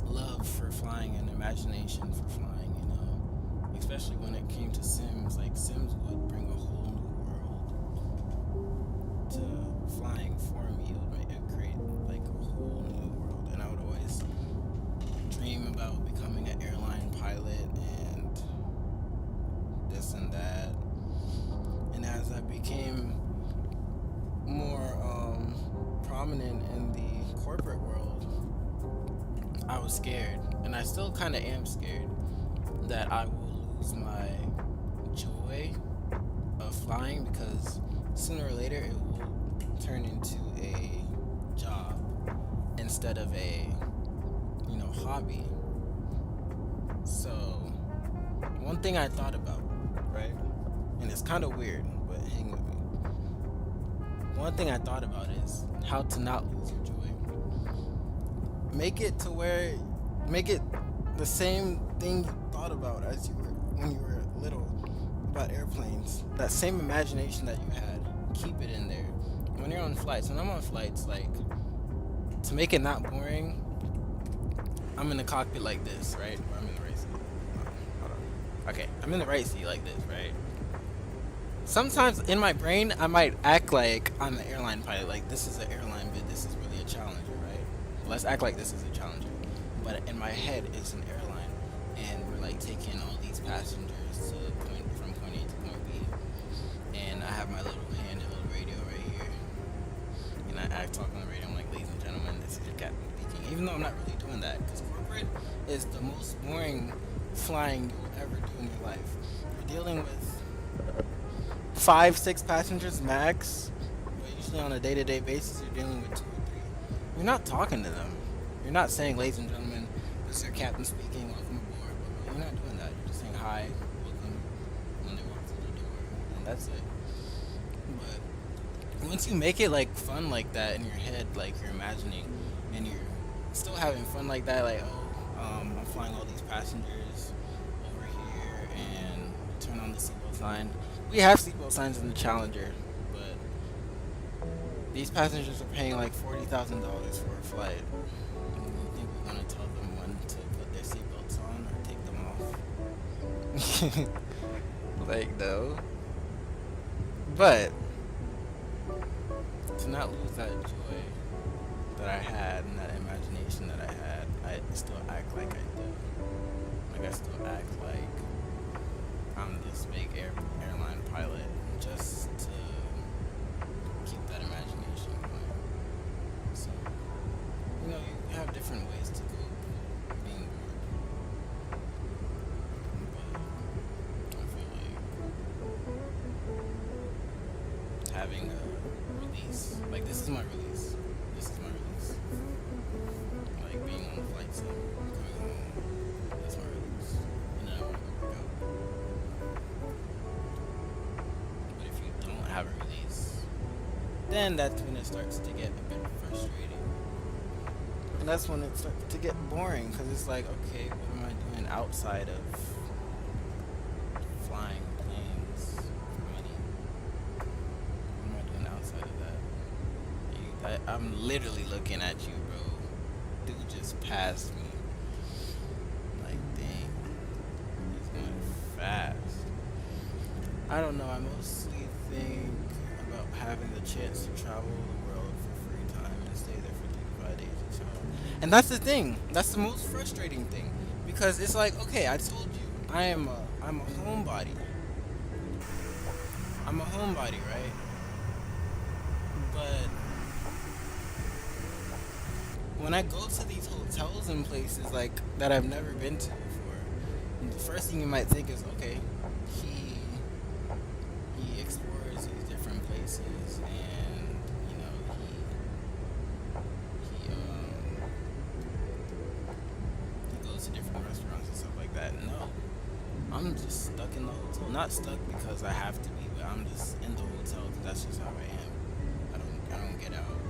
love for flying and imagination for flying. Especially when it came to Sims. Like Sims would bring a whole new world to flying for me. It would create like a whole new world, and I would always dream about becoming an airline pilot and this and that. And as I became more prominent in the corporate world, I was scared, and I still kind of am scared that I will lose my joy of flying, because sooner or later it will turn into a job instead of a hobby. So, one thing I thought about, right? And it's kind of weird, but hang with me. One thing I thought about is how to not lose your joy. Make it the same thing you thought about as you were when you were little about airplanes. That same imagination that you had, keep it in there. When you're on flights, when I'm on flights, like, to make it not boring, I'm in the cockpit like this, right? Or I'm in the right seat. Hold on. Okay, I'm in the right seat like this, right? Sometimes in my brain, I might act like I'm an airline pilot. Like, this is an airline, but this is really a Challenger, right? Let's act like this is a Challenger. But in my head, it's an airline. And we're, like, taking all these passengers from point A to point B. And I have my little handheld radio right here. And I talk on the radio. I'm like, ladies and gentlemen, this is your captain speaking. Even though I'm not really doing that. Because corporate is the most boring flying you'll ever do in your life. You're dealing with 5-6 passengers max, but usually on a day-to-day basis you're dealing with 2 or 3. You're not talking to them. You're not saying, ladies and gentlemen, this is your captain speaking, welcome aboard. But you're not doing that. You're just saying hi, welcome, when they walk through the door, and that's it. But once you make it like fun like that in your head, like you're imagining, and you're still having fun like that, like, I'm flying all these passengers over here, and turn on the seatbelt sign. We have seatbelt signs in the Challenger, but these passengers are paying like $40,000 for a flight. And you think we're gonna tell them when to put their seatbelts on or take them off? Like, no. But to not lose that joy that I had and that imagination that I had, I still act like I do. Like, I still act like I'm this big airline pilot just to keep that imagination going. So, you know, you have different ways to cope being bored. But I feel like having a release, like, this is my release. This is my release. Like, being on the flight sim, coming home, that's my release. And then I want to go work out. But if you don't have a release, then that's when it starts to get a bit frustrating. And that's when it starts to get boring, because it's like, okay, what am I doing outside of flying planes for money? What am I doing outside of that? I'm literally looking at you, bro. Dude just passed me. Like, dang. He's going fast. I don't know, I mostly think about having the chance to travel the world for free time and stay there for 3 to 5 days or so. And that's the thing. That's the most frustrating thing. Because it's like, okay, I told you, I'm a homebody. I'm a homebody, right? But when I go to these hotels and places like that I've never been to before, the first thing you might think is, okay, he explores these different places, and you know he goes to different restaurants and stuff like that. No, I'm just stuck in the hotel. Not stuck because I have to be, but I'm just in the hotel because that's just how I am. I don't get out.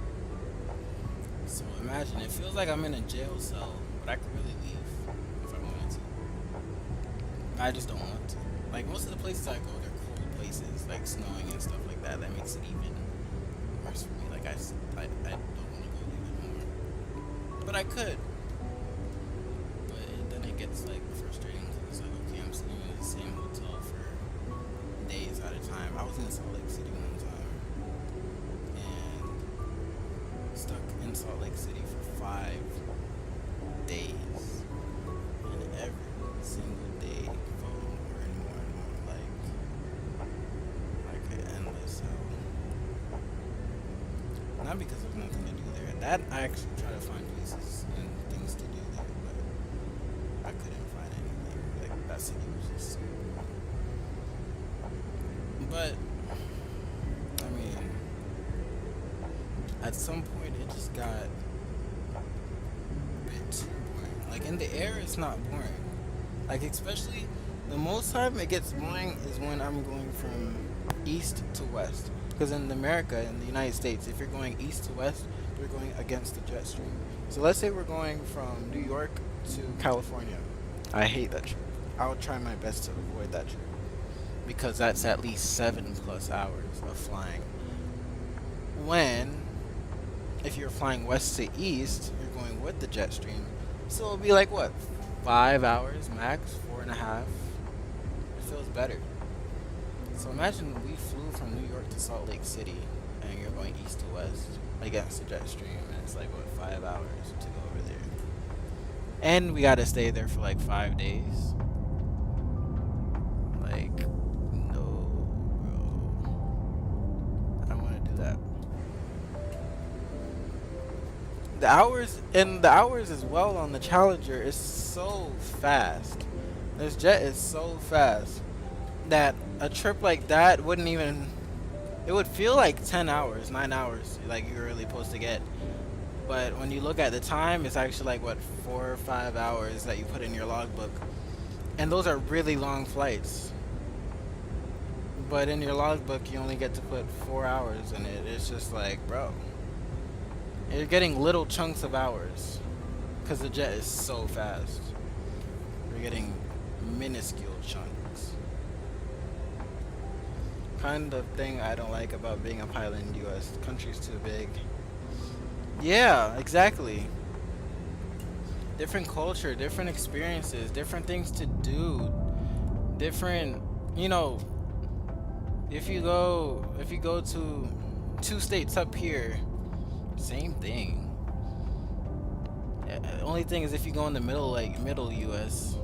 So imagine, it feels like I'm in a jail cell, but I could really leave if I wanted to. I just don't want to. Like, most of the places I go, they're cold places, like snowing and stuff like that. That makes it even worse for me. Like, I don't want to go even more. But I could. But then it gets, like, frustrating because it's like, okay, I'm sitting in the same hotel for days at a time. I was in Salt Lake City one time. Stuck in Salt Lake City for 5 days, and every single day felt more and more and more like an endless hell. Not because there's nothing to do there. That I actually try to find places and things to do there, but I couldn't find anything. Like, that city was just. But I mean, at some point it just got a bit boring. Like in the air, it's not boring. Like especially the most time it gets boring is when I'm going from east to west. Because in America, in the United States, if you're going east to west, you're going against the jet stream. So let's say we're going from New York to California. I hate that trip. I'll try my best to avoid that trip because that's at least 7+ hours of flying. When, if you're flying west to east, you're going with the jet stream. So it'll be like what, 5 hours max, 4.5. It feels better. So imagine we flew from New York to Salt Lake City, and you're going east to west against the jet stream, and it's like what, 5 hours to go over there. And we gotta stay there for like 5 days. Like, no, bro. I don't want to do that. The hours as well on the Challenger is so fast. This jet is so fast that a trip like that wouldn't even, it would feel like 10 hours, 9 hours, like you're really supposed to get. But when you look at the time, it's actually like what, 4 or 5 hours that you put in your logbook. And those are really long flights. But in your logbook, you only get to put 4 hours in it. It's just like, bro, you're getting little chunks of hours because the jet is so fast. You're getting minuscule chunks. Kind of thing I don't like about being a pilot in the U.S. The country's too big. Yeah, exactly. Different culture, different experiences, different things to do, different, you know, if you go to 2 states up here, same thing. Only thing is if you go in the middle, like middle US,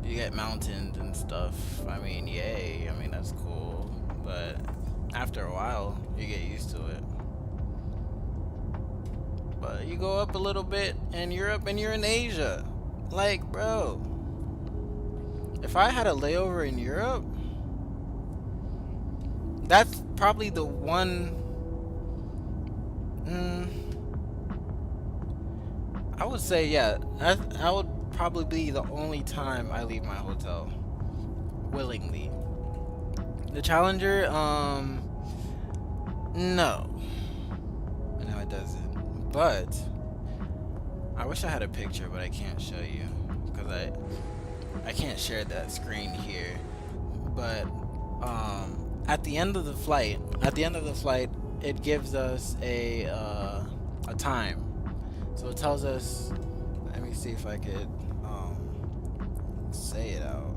you get mountains and stuff. I mean, yay. I mean, that's cool. But after a while, you get used to it. But you go up a little bit in Europe and you're in Asia. Like, bro, if I had a layover in Europe, that's probably the one. I would say, yeah, that would probably be the only time I leave my hotel willingly. The Challenger, no, it doesn't. But I wish I had a picture, but I can't show you because I can't share that screen here. But at the end of the flight, it gives us a time. So it tells us, let me see if I could say it out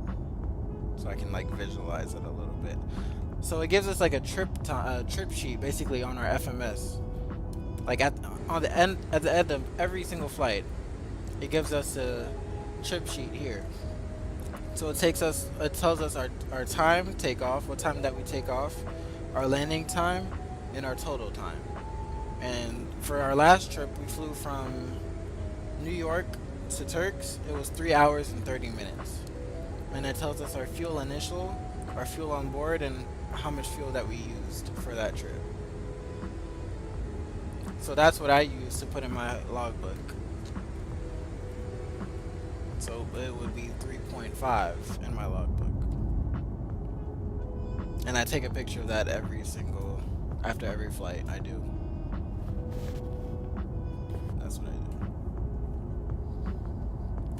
so I can like visualize it a little bit. So it gives us like a trip sheet basically on our FMS. Like at the end of every single flight, it gives us a trip sheet here. So it tells us our time takeoff, what time that we take off, our landing time, and our total time. And for our last trip, we flew from New York to Turks. It was 3 hours and 30 minutes. And it tells us our fuel initial, our fuel on board, and how much fuel that we used for that trip. So that's what I use to put in my logbook. So it would be 3.5 in my logbook. And I take a picture of that after every flight I do. That's what I do.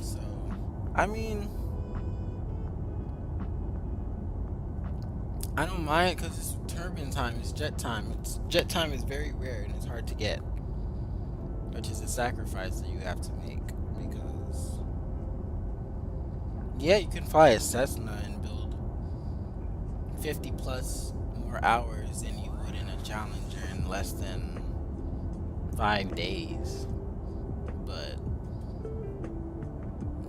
So, I mean, I don't mind because it's turbine time, it's jet time. Jet time is very rare and it's hard to get, which is a sacrifice that you have to make because, yeah, you can fly a Cessna and build 50 plus more hours than you would in a Challenger in less than 5 days. But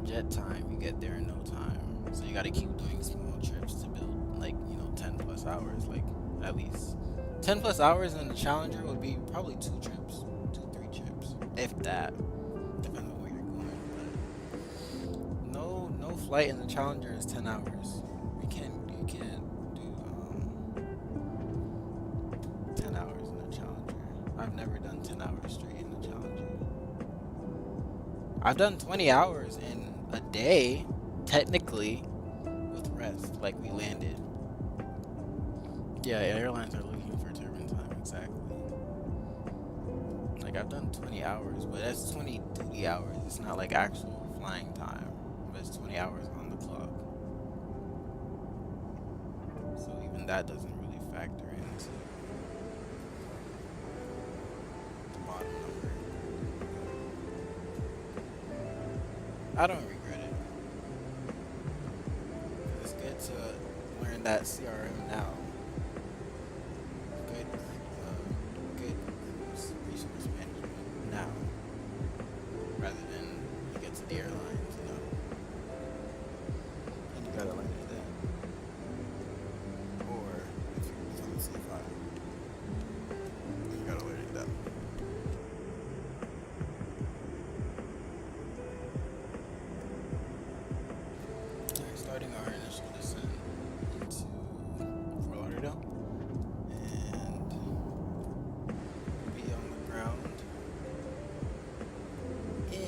jet time, you get there in no time. So you gotta keep doing small trips to build like, 10 plus hours, like at least 10 plus hours in the Challenger would be probably 2 3 trips, if that, depending on where you're going. But no flight in the Challenger is 10 hours. You can't do 10 hours in the Challenger. I've never done 10 hours straight in the Challenger. I've done 20 hours in a day, technically, with rest, like we landed. Yeah, airlines are looking for turbine time, exactly. Like, I've done 20 hours, but that's 20 duty hours. It's not like actual flying time, but it's 20 hours on the clock. So even that doesn't really factor into the bottom number. I don't regret it. It's good to learn that CRM now. Good, good resource management now, rather than you get to the airlines, and you gotta learn it then. Or if you become a C5, you gotta learn it then. Starting our initial descent into Fort Lauderdale, and be on the ground in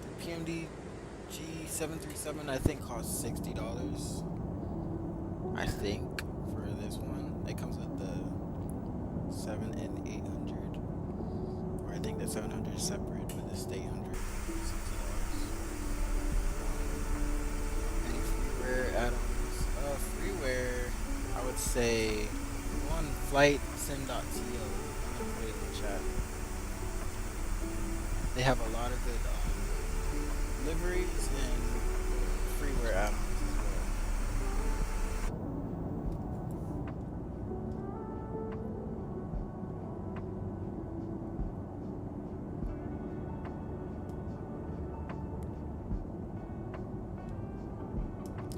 the PMD G737. I think costs $60. I think for this one, it comes with the 7 and 800, or I think the 700 is separate, but this 800 is $60. Any freeware add-ons? Freeware, I would say on flightsim.to. I'm gonna put it in the chat. They have a lot of good liveries and freeware add-ons as well.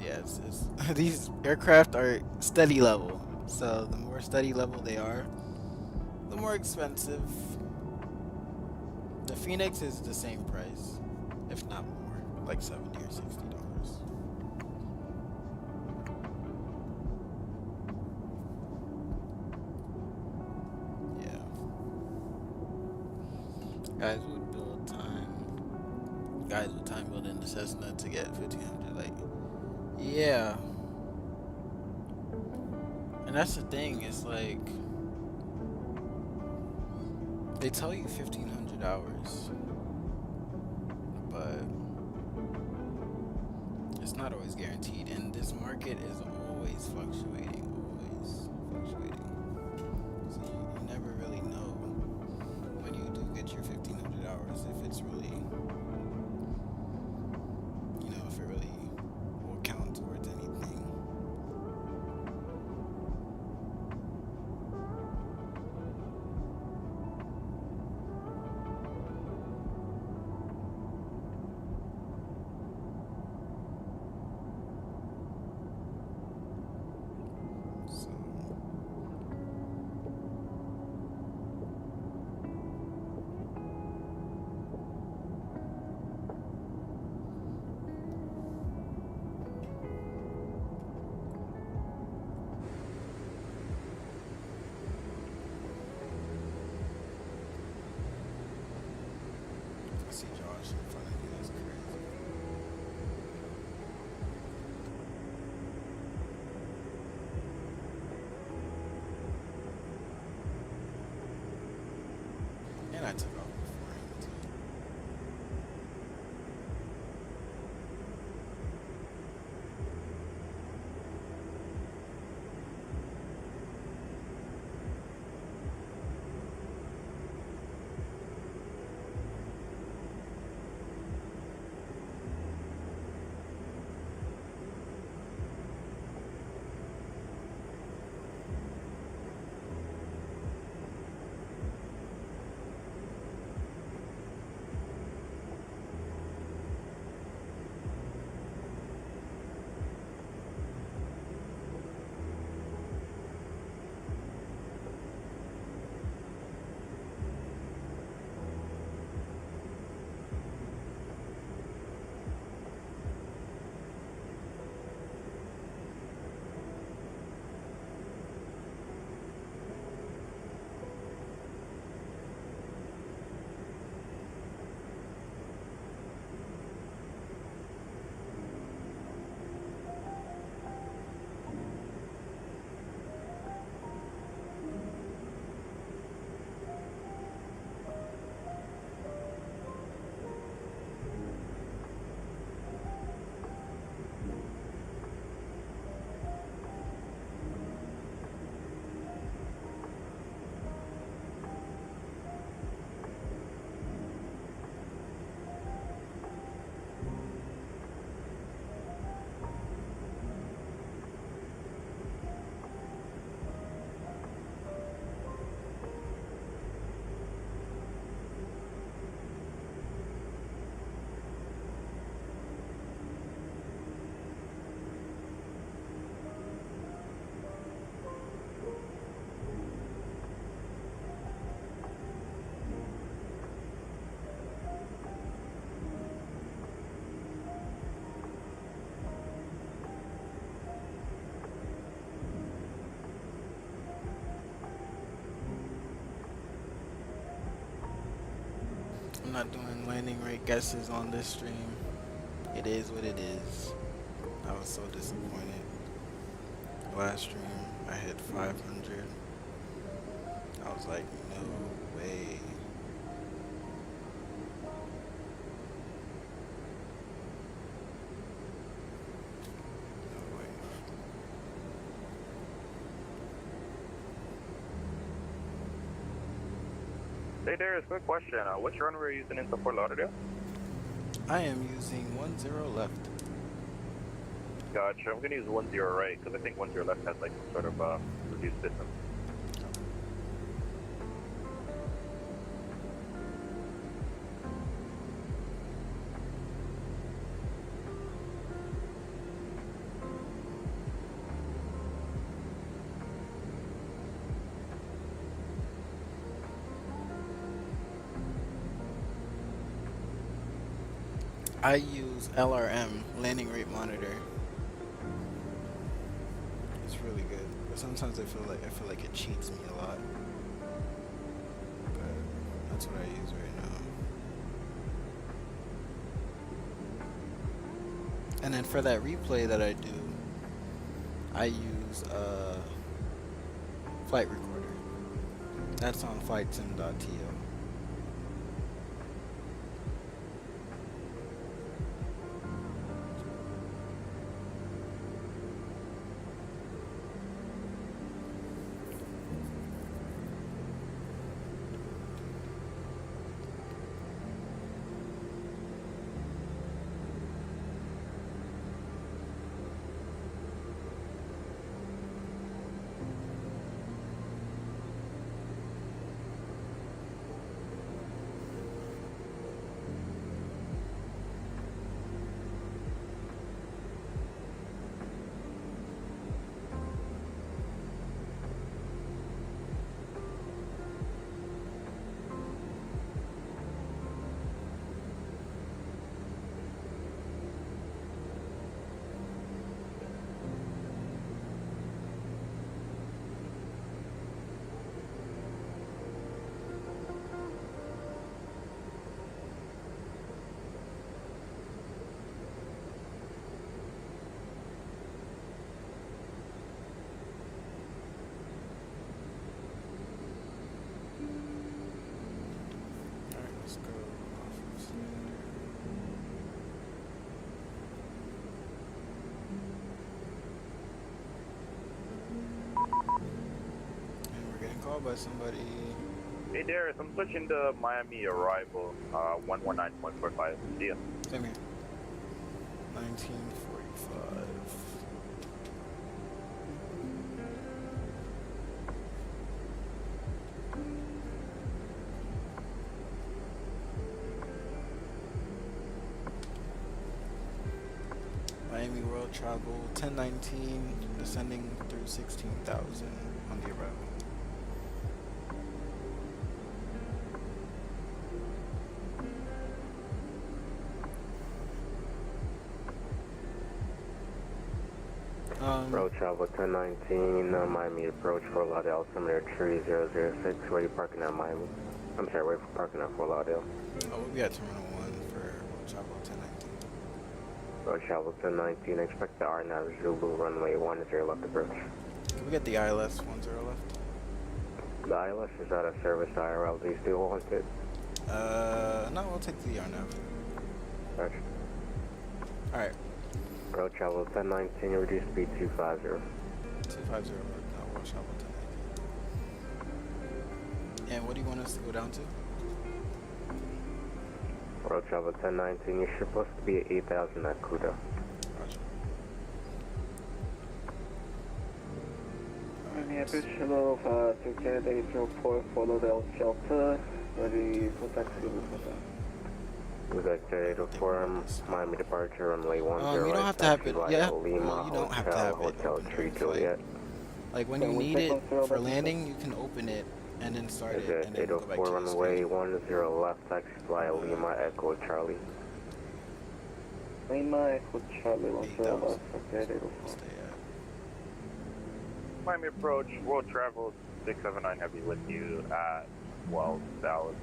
Yes, these aircraft are steady level, so the more steady level they are, the more expensive. The Phoenix is the same price, if not more, like $70 or $60. Yeah, guys would build time. Guys with time building the Cessna to get 1500, like. Yeah. And that's the thing, it's like they tell you 1500 hours, but it's not always guaranteed, and this market is always fluctuating, so you never really know when you do get your 1500 hours if it's really, if it really will count towards anything. I see Josh in front of me, that's crazy. And I took off before him too. I'm not doing landing rate guesses on this stream. It is what it is. I was so disappointed. Last stream, I hit 500. I was like, no way. No way. Hey Darius, quick question. Which runway are you using into Fort Lauderdale? I am using 10 left. Gotcha. I'm gonna use 10 right because I think 10 left has like some sort of reduced distance. I use LRM, landing rate monitor. It's really good, but sometimes I feel like it cheats me a lot. But that's what I use right now. And then for that replay that I do, I use flight recorder. That's on flightsim.to. Let's go off of standard. And we're getting called by somebody. Hey Darius, I'm switching to Miami arrival 119.45. See ya. Same here. 1945. Miami World Travel 1019, descending through 16,000 on the arrival. Road travel 1019, Miami approach Fort Lauderdale, altimeter 3006. Where are you parking at Miami? I'm sorry, where are you parking at Fort Lauderdale? Oh, we'll be at Terminal 1 for Road Travel 1019. Road travel 1019, expect the R9 Zulu runway 10 left approach. Can we get the ILS 10 left? The ILS is out of service IRL. Do you still want it? No, we'll take the RNAV. Gotcha. Alright, Road travel 1019, reduce speed 250. 250, no, Road Travel 1019. And what do you want us to go down to? Road travel 1019, you're supposed to be at 8,000 at Kuda. Roger. Miami approach hello, to Kennedy 04, follow the shelter, ready for taxi. We got 804, Miami departure, runway 10. You don't have to have it, yeah, Lima, well, you don't have to have it Hotel open 3 during flight. Juliet. Like when you need it for landing, you can open it and then start Is it it and then go back 804 to the runway screen. 10 left, taxi fly Lima Echo Charlie. Lima Echo Charlie 10 8,000. left, okay, Stay at. Miami approach, World Travel 679 Heavy with you at 12,000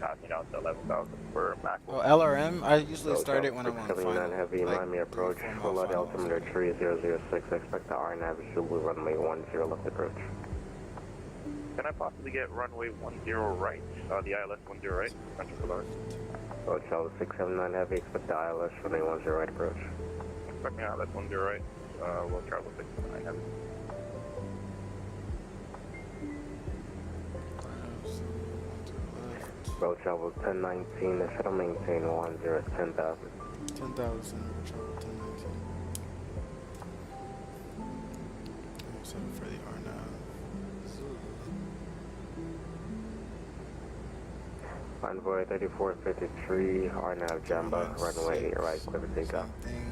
passing out to 11,000 for Mac. Oh, LRM? I usually Road start it Travel when I'm on 679 final. Heavy, Like Miami 3 or approach, 4 mile full Lauderdale, finals. altimeter 3006, expect the RNAV Zulu runway 10 left approach. Can I possibly get runway 10 right? The ILS 10 right? Central Boulevard. Road Travel 679 Heavy, expect the ILS runway 10 right approach. Expecting ILS 10 right. We'll travel 679 heavy. Road Travel 1019, shuttle maintain 10, 10,000. 10,000, we'll travel 1019. So for the RNAV. Envoy 3453, RNAV Jamba, runway 8 right, clear for takeoff. Thing.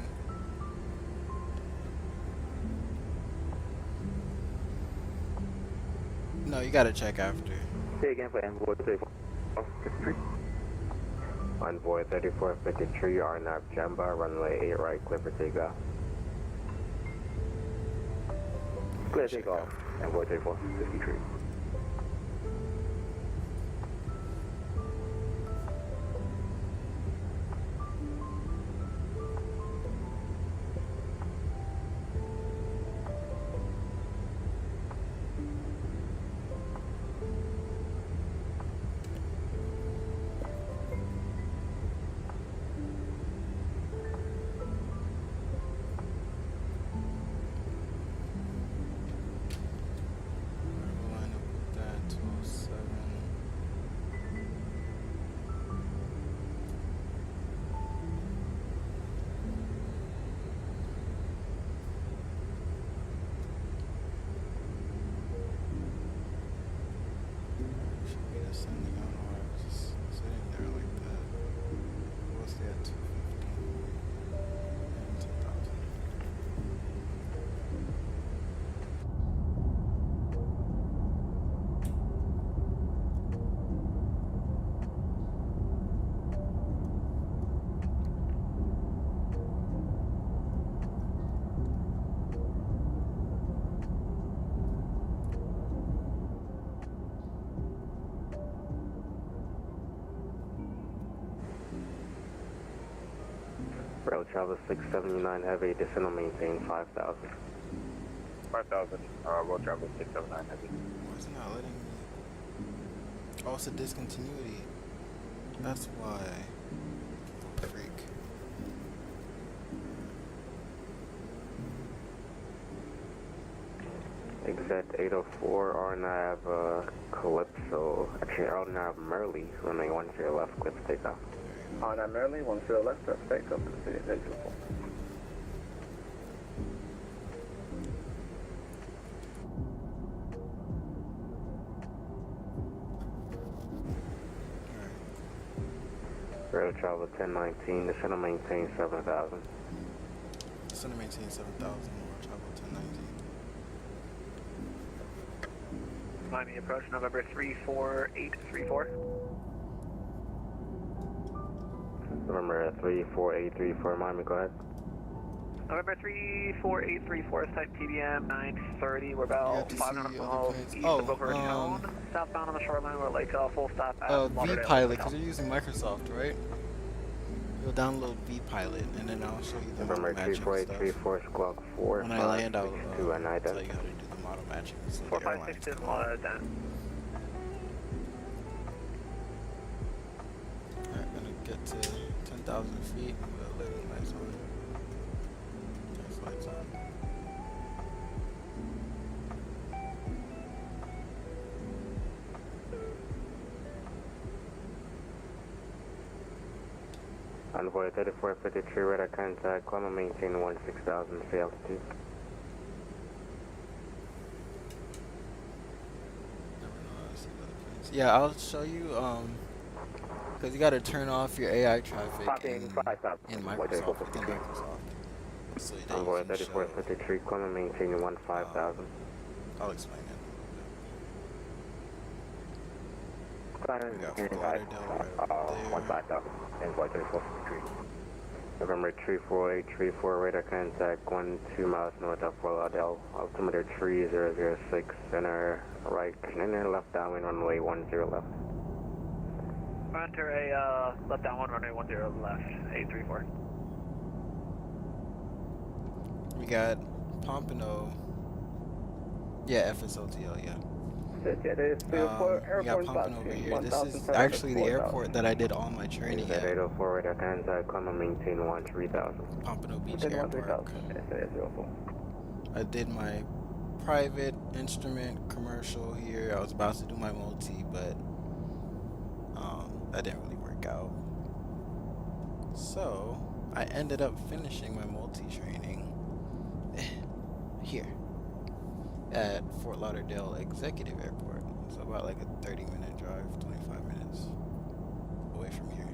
No, you gotta check after. Say again for Envoy 3453. Envoy 3453, RNAV Jamba, runway 8 right, clear for takeoff. Clear takeoff. Envoy 3453. We'll line up with that 207. Should be descending. I don't know why it was just sitting there like that. What's the at 215? And 10,000. Road Travel 679 Heavy, descend and maintain 5,000. 5,000, road travel 679 heavy. Why is it not letting me? Oh, it's a discontinuity. That's why. Freak. Exit 804, RNAV Calypso, actually RNAV Merle, runway 10 left, clear for takeoff. On that Maryland, 10 left, press takeoff to the city of Edgewood. Road Travel 1019, descend and maintain 7,000. Descend and maintain 7,000. We'll travel 1019. Miami approach, November 34834. November 34834, Miami, go ahead. November 34834 is type TBM 930. We're You have about to 500 see other miles planes. east Oh, of Boca Raton. Southbound on the shoreline, we're like full stop at Lauderdale. V-Pilot, because you're using Microsoft, right? You'll download V-Pilot, and then I'll show you the model November matching stuff. 34834, Squawk 4, When I land, I'll 562 and tell you ident. how to do the model matching. So the 456 is airlines come on. Lauderdale. Alright, gonna get to 10,000 feet. We'll let the lights on. Nice lights on. Envoy 3453, radar contact, climb and maintain 16,000 sea altitude. Never know how to see the other planes. Yeah, I'll show you, because you gotta turn off your AI traffic Copying in 5,000. Microsoft, within Microsoft. So that Envoy you can show, 3453, climb and maintain 15,000. I'll explain it. We got Clear Fort Lauderdale right over there. 15,000. Envoy 3453. November 34834, radar contact 12 miles north of Fort Lauderdale, altimeter 3006, center right, center left downwind runway 10 left. Enter a left down 1, runway 10 left, 834. We got Pompano. Yeah, FSOTL, yeah. We got Pompano over here. This is actually the airport that I did all my training at. 804 radar Kansai, climb maintain 3000. Pompano Beach Airport. I did my private instrument commercial here. I was about to do my multi, but that didn't really work out. So I ended up finishing my multi training here at Fort Lauderdale Executive Airport. So about like a 30-minute drive, 25 minutes away from here.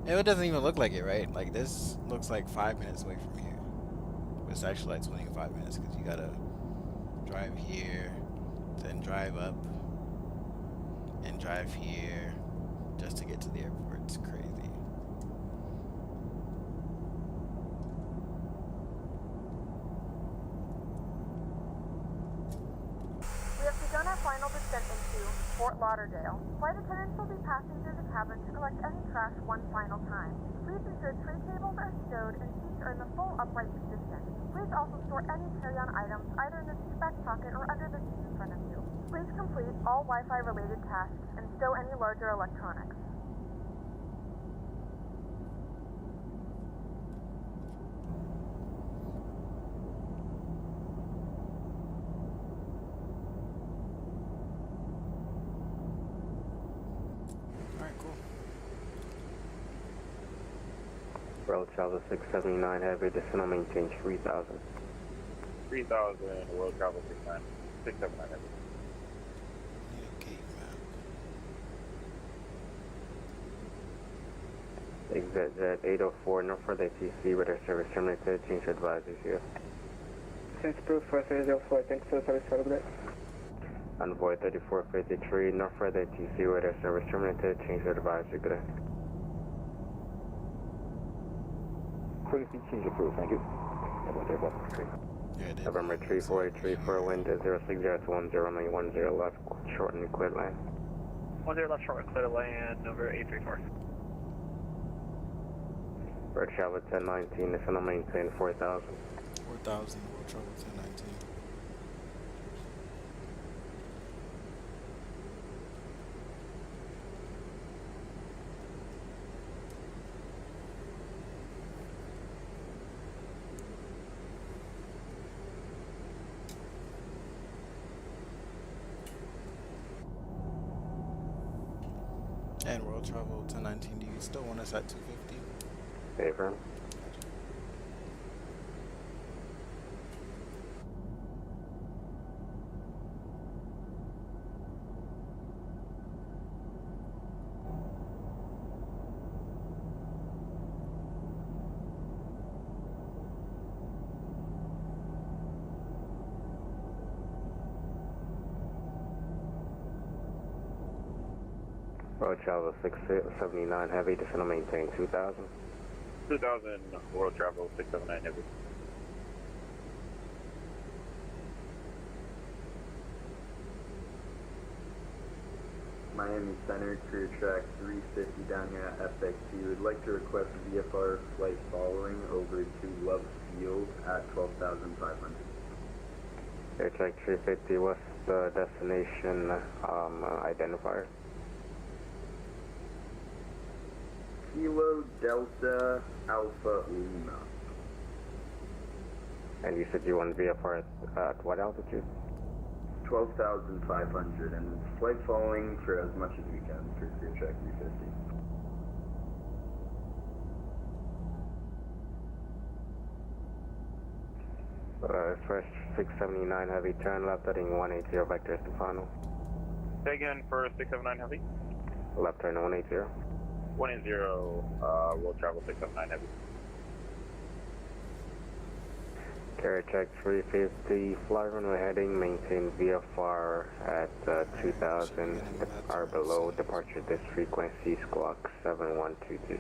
And it doesn't even look like it, right? Like this looks like 5 minutes away from here. But it's actually like 25 minutes because you gotta drive here, then drive up, and drive here just to get to the airport. It's crazy. We have begun our final descent into Fort Lauderdale. Flight attendants will be passing through the cabin to collect any trash one final time. Please ensure tray tables are stowed and seats are in the full upright position. Please also store any carry-on items either in the seat back pocket or under the seat in front of you. Please complete all Wi-Fi related tasks and stow any larger electronics. Alright, cool. Road travel 679 heavy, descend on maintain 3000. 3000, world travel 679 heavy. Need a gate map. Exit 804, no further TC, radar service terminated, change advisors here. Since proof for 304, thanks for the service for the Envoy 3453, no further TC, radar service terminated, change advisor, good day. Frequency change approved, thank you. Yeah, it did. November 3484, wind 060 to 10, runway 10 left, shorten and clear land. 10 left short, clear to land, over 834. Road travel 1019, descend on maintain 4000. 4,000, world travel 1019. And world travel 1019, do you still want us at 250? Affirm. Road travel 679 heavy, descend on maintain 2000. 2000, world travel 679 heavy. Miami Center, career track 350 down here at FX2. Would like to request VFR flight following over to Love Field at 12,500. Air track 350, what's the destination identifier? Kilo Delta Alpha Lima. And you said you want VFR at what altitude? 12,500 and flight following for as much as we can for career track 350. First 679 heavy, turn left heading 180 vectors to final. Say again for 679 heavy. Left turn 180. 180, world travel 679 heavy. Carrier check 350, fly runway heading, maintain VFR at 2000 or below, departure this frequency, squawk 7122.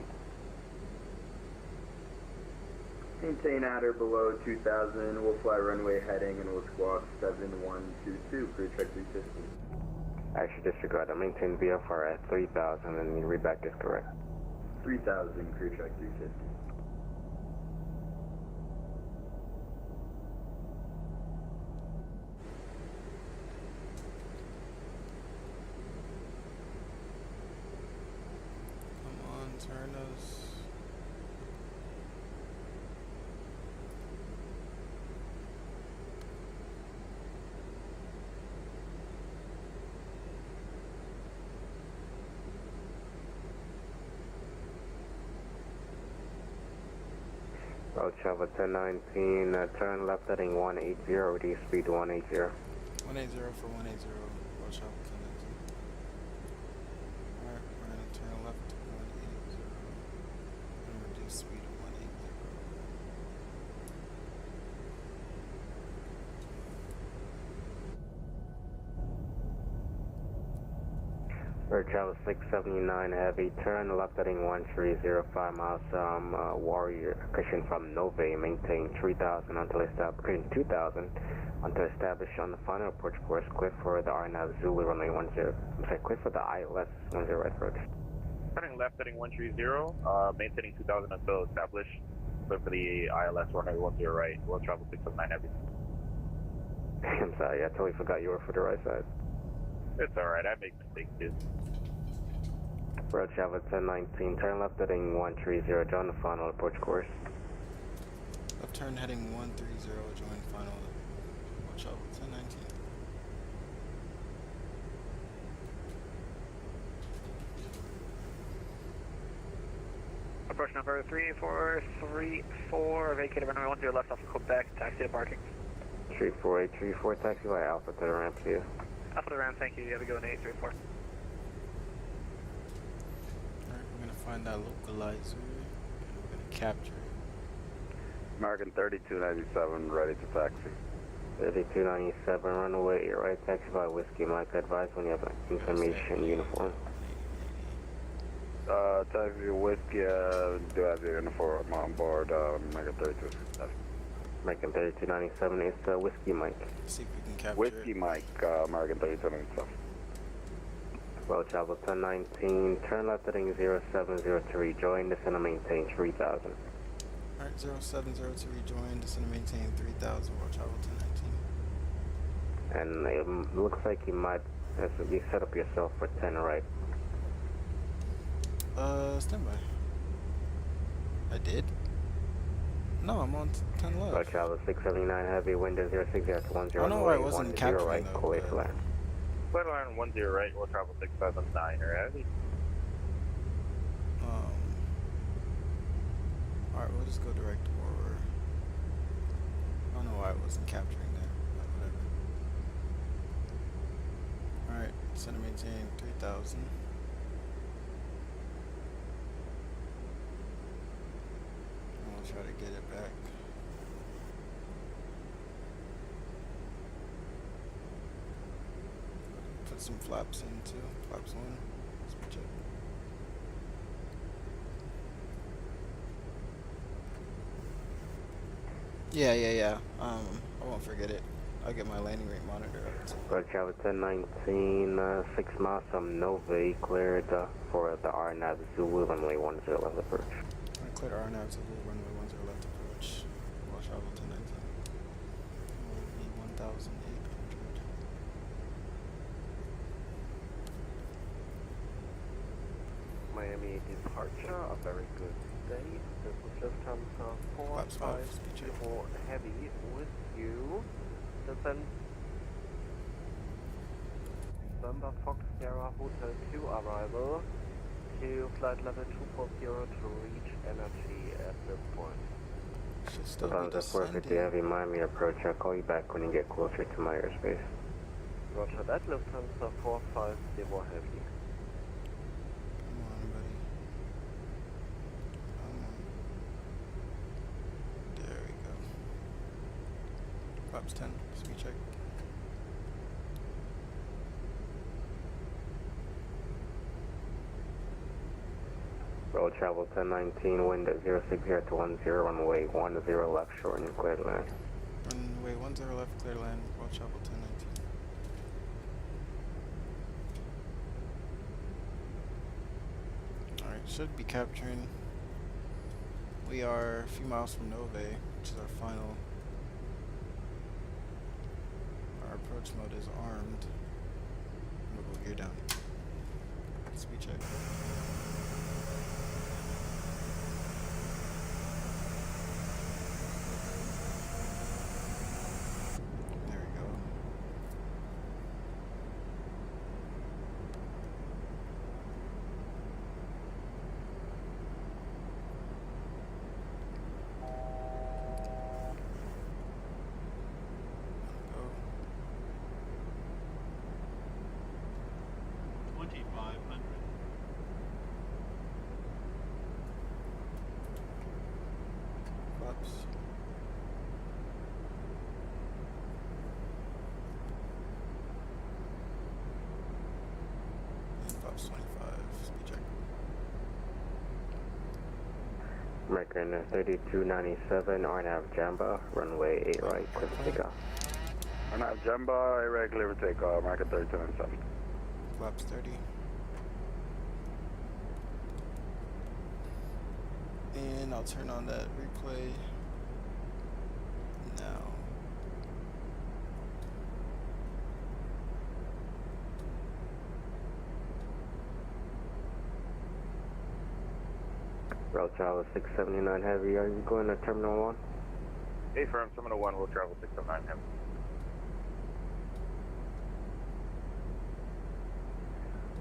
Maintain at or below 2000, we'll fly runway heading and we'll squawk 7122, career track 350. Actually, disregard. I maintain VFR at 3,000 and your readback is correct. 3,000, crew check 350. Come on, turn us. Road travel 1019, turn left heading 180, reduce speed 180. 180 for 180. Road travel 1019. Alright, we're gonna turn left to 180 and reduce speed to 180. Road travel 679 heavy, turn left heading 1305 miles from Warrior Cushion from Nove, maintain 3000 until established 2000 until established on the final approach course, clear for the RNAV Zulu runway 10. I'm sorry, clear for the ILS 10 right approach. Turning left heading 130, maintaining 2000 until established. Clear for the ILS runway 10 right, road travel 679 heavy. I'm sorry, I totally forgot you were for the right side. It's alright, I make mistakes too. Road travel 1019, turn left heading 130, join the final approach course. Left turn heading 130, join final. Road travel 1019. Approach number 3434, vacated runway 10 left off of Quebec, taxi to parking. 34834, taxi by Alpha to the ramp to you. Alpha to the ramp, thank you. You have to go in 834. Alright, we're gonna find that localizer and we're gonna capture it. American 3297, ready to taxi. 3297, runaway, your right, taxi by Whiskey Mike, advise when you have information uniform. Taxi Whiskey, do have your uniform on board, American 3297. American 3297 is Whiskey Mike. See if we can capture Whiskey it. Mike, American 3297. Road travel 1019, turn left heading 0702, rejoin, descend and maintain 3000. Alright, 0702 rejoin, descend and maintain 3000, road travel 1019. And it looks like you might have you set up yourself for 10 right. Standby. I did? No, I'm on 10 left. Road travel 679 heavy, window 060 to 10 I know why I wasn't capturing right, though, Kuwait but- flat. Clear line 10 right, road travel 679 heavy. Alright, we'll just go direct forward. I don't know why I wasn't capturing that, but whatever. Alright, center maintain 3000. And we'll try to get it back. Put some flaps in too. Flaps on. Switch it. Yeah. I won't forget it. I'll get my landing rate monitor up too. Road travel 1019, 6 miles from Nove, cleared for the RNAV Zulu runway 10 left approach. I cleared RNAV to runway 10 left approach. Road travel 1019. Will be 1,800. Miami departure, a very good day. This is Lufthansa Flaps 5, speed check. 450 heavy with you. Descend. November Fox Sierra Hotel 2 arrival to flight level 240 to reach energy at this point. Should still be Lufthansa 450 descending. heavy Miami approach. I'll call you back when you get closer to my airspace. Roger that, Lufthansa 450 heavy. Come on, buddy. Come on. There we go. Flaps 10, speed check. Road travel 1019, wind at 060 to 10, runway 10 left, short and cleared land. Runway 10 left, clear land. Road travel 1019. Should be capturing. We are a few miles from Nove, which is our final. Our approach mode is armed. We'll go gear down. Speed check. There we go. Go. 2500. Flaps. And flaps 25. Speed check. American 3297, RNAV Jamba, runway 8 right, clear for takeoff. RNAV Jamba, irregular for takeoff, market 3297. Flaps 30. And I'll turn on that replay now. Route travel 679 Heavy, are you going to Terminal 1? Hey, firm, Terminal 1, we'll travel 609 him.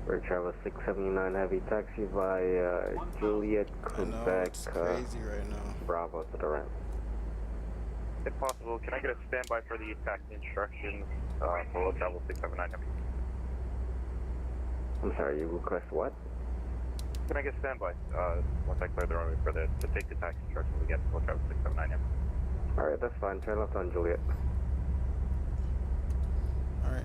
Route travel 679 Heavy, taxi via Juliet, I know, Quebec, it's crazy right now. Bravo to the ramp. If possible, can I get a standby for the taxi instructions for we'll travel 679 him? I'm sorry, you request what? Can I get standby once I clear the runway for the to take the taxi instructions again? We'll travel 679 him. Alright, that's fine. Turn left on Juliet. Alright.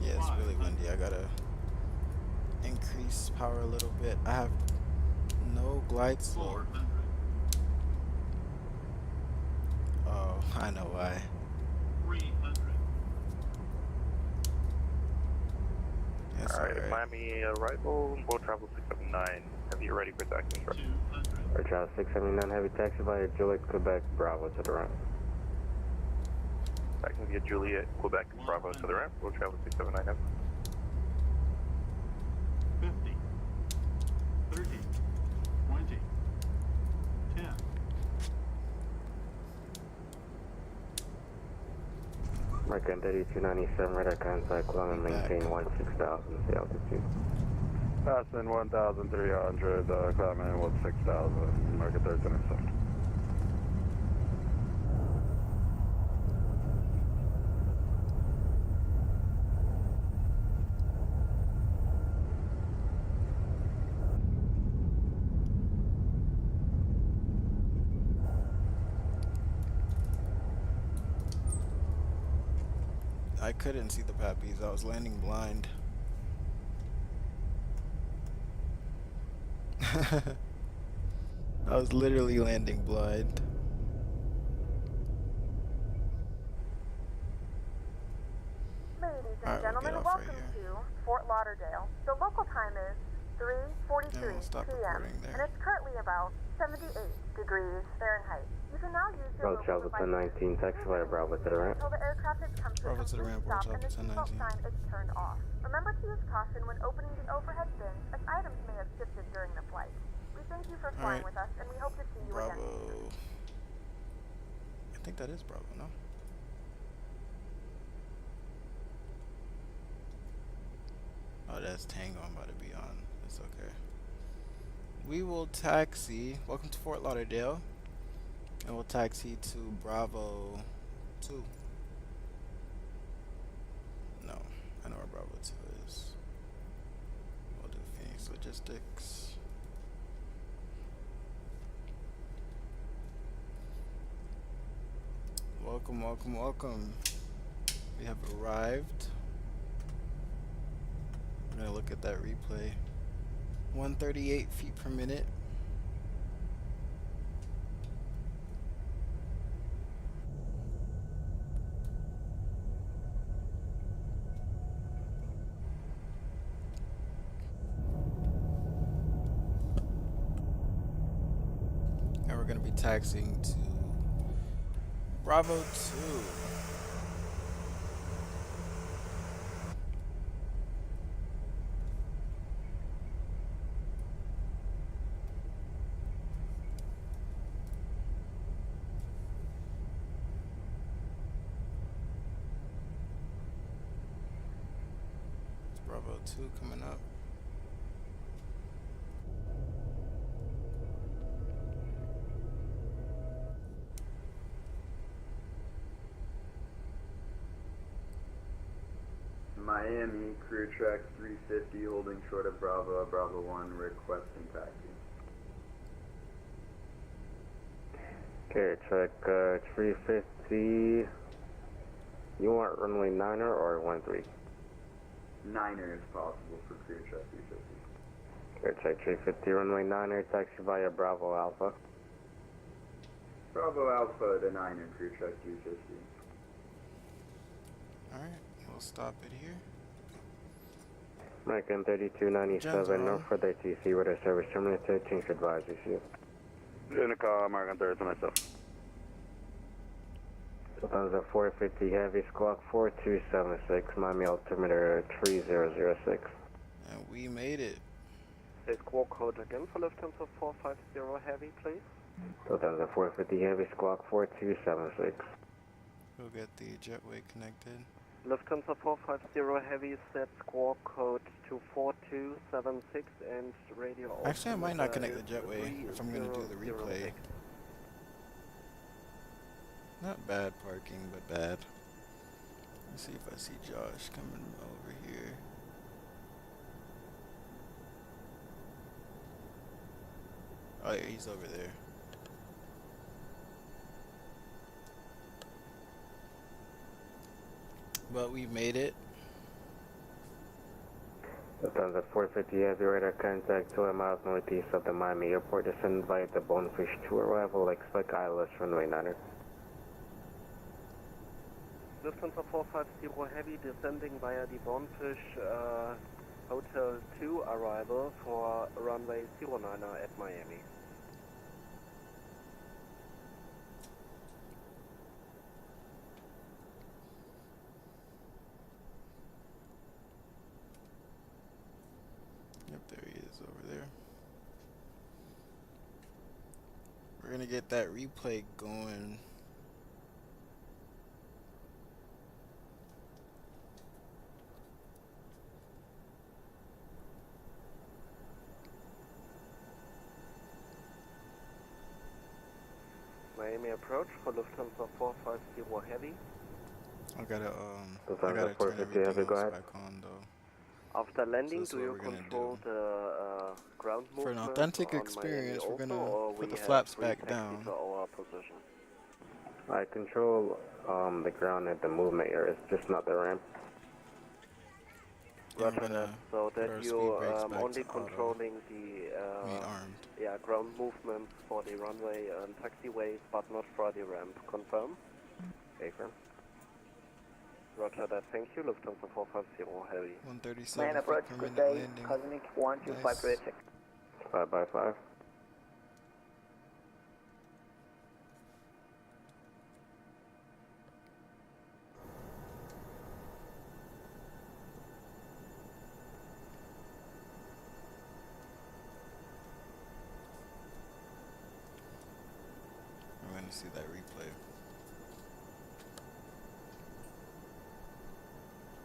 Yeah, it's really windy. I gotta increase power a little bit. I have no glide slope. 400. Oh, I know why. 300. That's alright. Miami arrival, we'll travel 679. Have you ready for taxi instructions? 200. Route travel 679 Heavy, taxi via Juliet, Quebec, Bravo to the ramp. Taxi via Juliet, Quebec, Bravo to the ramp. We'll travel 679 him. 50. 30. 20. 10. American 3297, radar contact, climb and maintain 16,000, the altitude. Passing 1,300, climbing 16,000, market 3297. I couldn't see the pappies. I was landing blind. I was literally landing blind. Ladies and Alright, we'll gentlemen, get off welcome right here. to Fort Lauderdale. The local time is 3:43 And we'll stop p.m. recording and there. it's currently about 78 degrees Fahrenheit. You can now use your Route travel local devices 1019, taxi via Bravo to the ramp. until the aircraft has come to a Bravo to the complete ramp, stop watch out and the for seatbelt 1019. sign is turned off. Remember to use caution when opening the overhead bins, as items may have shifted during the flight. We thank you for flying Alright. with us, and we hope to see you again. Bravo. I think that is Bravo, no? Oh, that's Tango I'm about to be on. It's okay. We will taxi. Welcome to Fort Lauderdale. And we'll taxi to Bravo 2. No, I know where Bravo 2 is. We'll do Phoenix Logistics. Welcome, welcome, welcome. We have arrived. I'm gonna look at that replay. 138 feet per minute. taxiing to Bravo 2. Bravo 2 coming up. Miami, career track 350, holding short of Bravo, Bravo 1, requesting taxi. Carrier track 350. You want runway 9er or 13? 9er is possible for career track 350. Carrier track 350, runway 9er, taxi via Bravo Alpha. Bravo Alpha to 9er, career track 350. Alright, we'll stop it here. American 3297, no further TC, weather service terminated, change advisory, see you. In the call, American 3297. Lufthansa 450 Heavy, squawk 4276, Miami altimeter 3006. And we made it. Say squawk code again for Lufthansa 450 Heavy, please. Lufthansa 450 Heavy, squawk 4276. We'll get the jetway connected. Lufthansa 450 Heavy, set squawk code to 4276 and radio. Actually, I might not connect the jetway if I'm going to do the replay. Not bad parking, but bad. Let's see if I see Josh coming over here. Oh yeah, he's over there. But we made it. Lufthansa 450 Heavy, radar contact 2 miles northeast of the Miami airport. Descend via the Bonefish to arrival, expect ILS runway 9er. Lufthansa 450 Heavy, descending via the Bonefish Hotel 2 arrival for runway 09er at Miami. Yep, there he is over there. We're gonna get that replay going. Miami approach for Lufthansa 450 Heavy. I gotta Lufthansa turn 450 everything Heavy, else go ahead. back on though. After landing, So do that's you what we're gonna control do. the ground For an movement authentic on experience, Miami we're gonna also, or put we the have flaps free back taxi down. to our position? I control the ground at the movement area, it's just not the ramp. And we're Roger gonna that. So put our that speed you brakes back only to auto. controlling the Me armed. ground movement for the runway and taxiways, but not for the ramp. Confirm? Affirm. Roger that. Thank you. Lufthansa 450 Heavy. 137 Man feet approach, per good minute day. landing. Cosmic 125 Nice. rating. 5x5. We're gonna see that replay.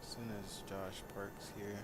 As soon as Josh parks here.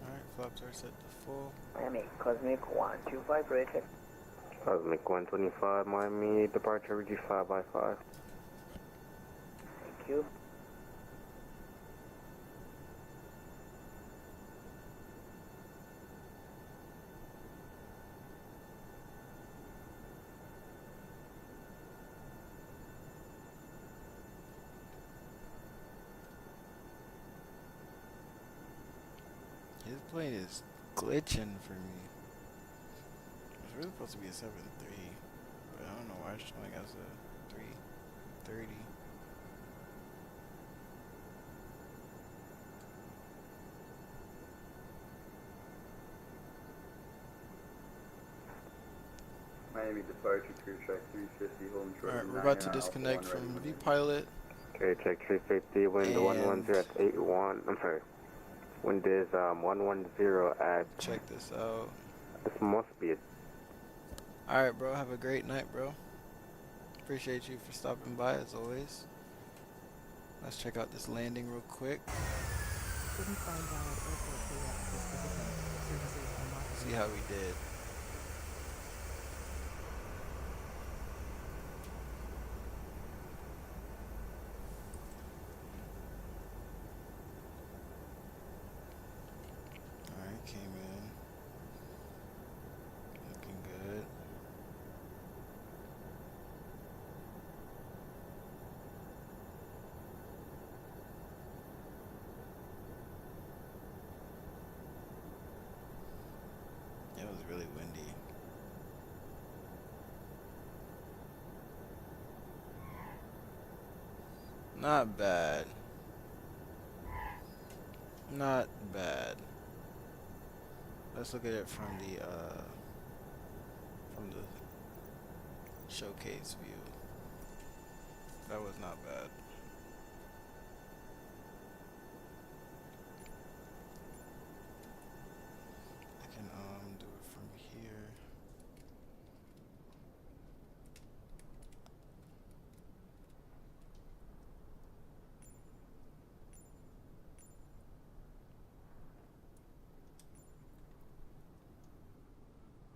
Alright, flaps are set to full. Miami, Cosmic 125 rating. Cosmic 125, Miami, departure RG 5x5. Thank you. plane is glitching for me. It's really supposed to be a 7.3, but I don't know why it's showing as a 3.30. Miami departure, crew track 350, holding short. Alright, we're about to disconnect from V-Pilot. Okay, check 350, wind 110 at 81. I'm sorry. Wind is 110 at. Check this out. This must be it. Alright, bro. Have a great night, bro. Appreciate you for stopping by as always. Let's check out this landing real quick. See how we did. Alright, came in. Looking good. It was really windy. Not bad. Not bad. Let's look at it from the showcase view. That was not bad. I can do it from here.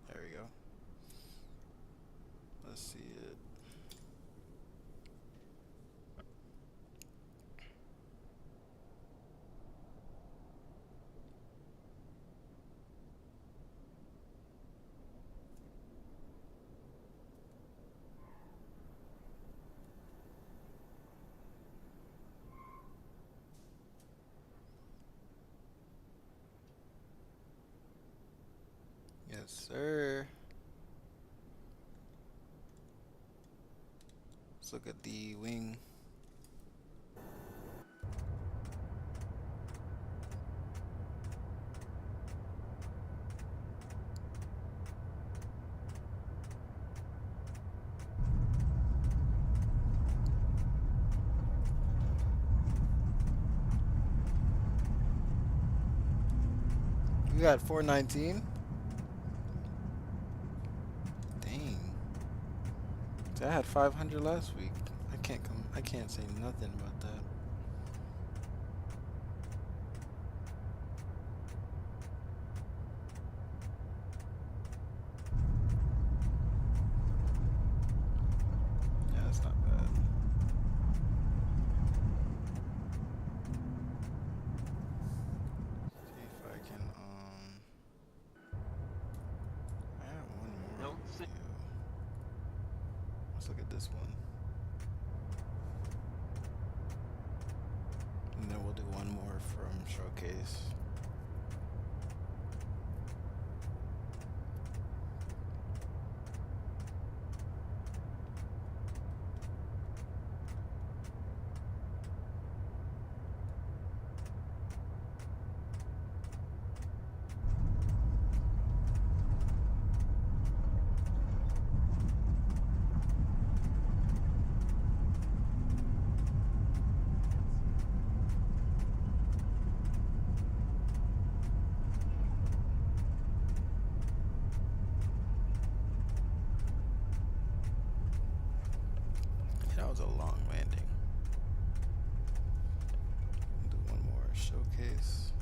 There we go. Let's see it. Yes, sir. Let's look at the wing. We got 419. Dang. So I had 500 last week. I can't say nothing about that. Yeah, that's not bad. See if I can I have one more. Don't sit. View. Let's look at this one. And then we'll do one more from showcase. That was a long landing. Do one more showcase.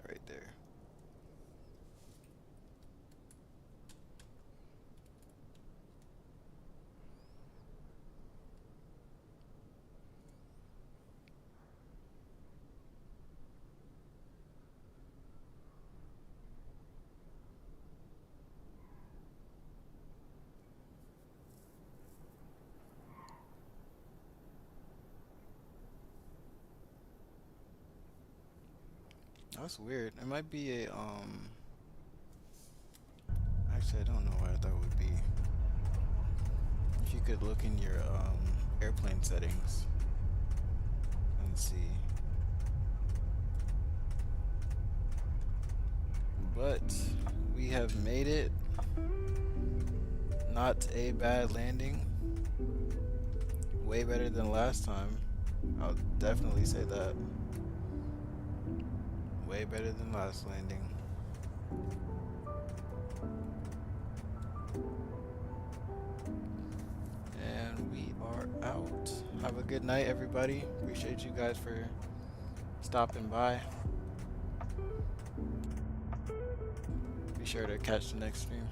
Right there. That's weird. It might be a actually I don't know where that would be. If you could look in your airplane settings and see. But we have made it. Not a bad landing. Way better than last time. I'll definitely say that. Way better than last landing. And we are out. Have a good night, everybody. Appreciate you guys for stopping by. Be sure to catch the next stream.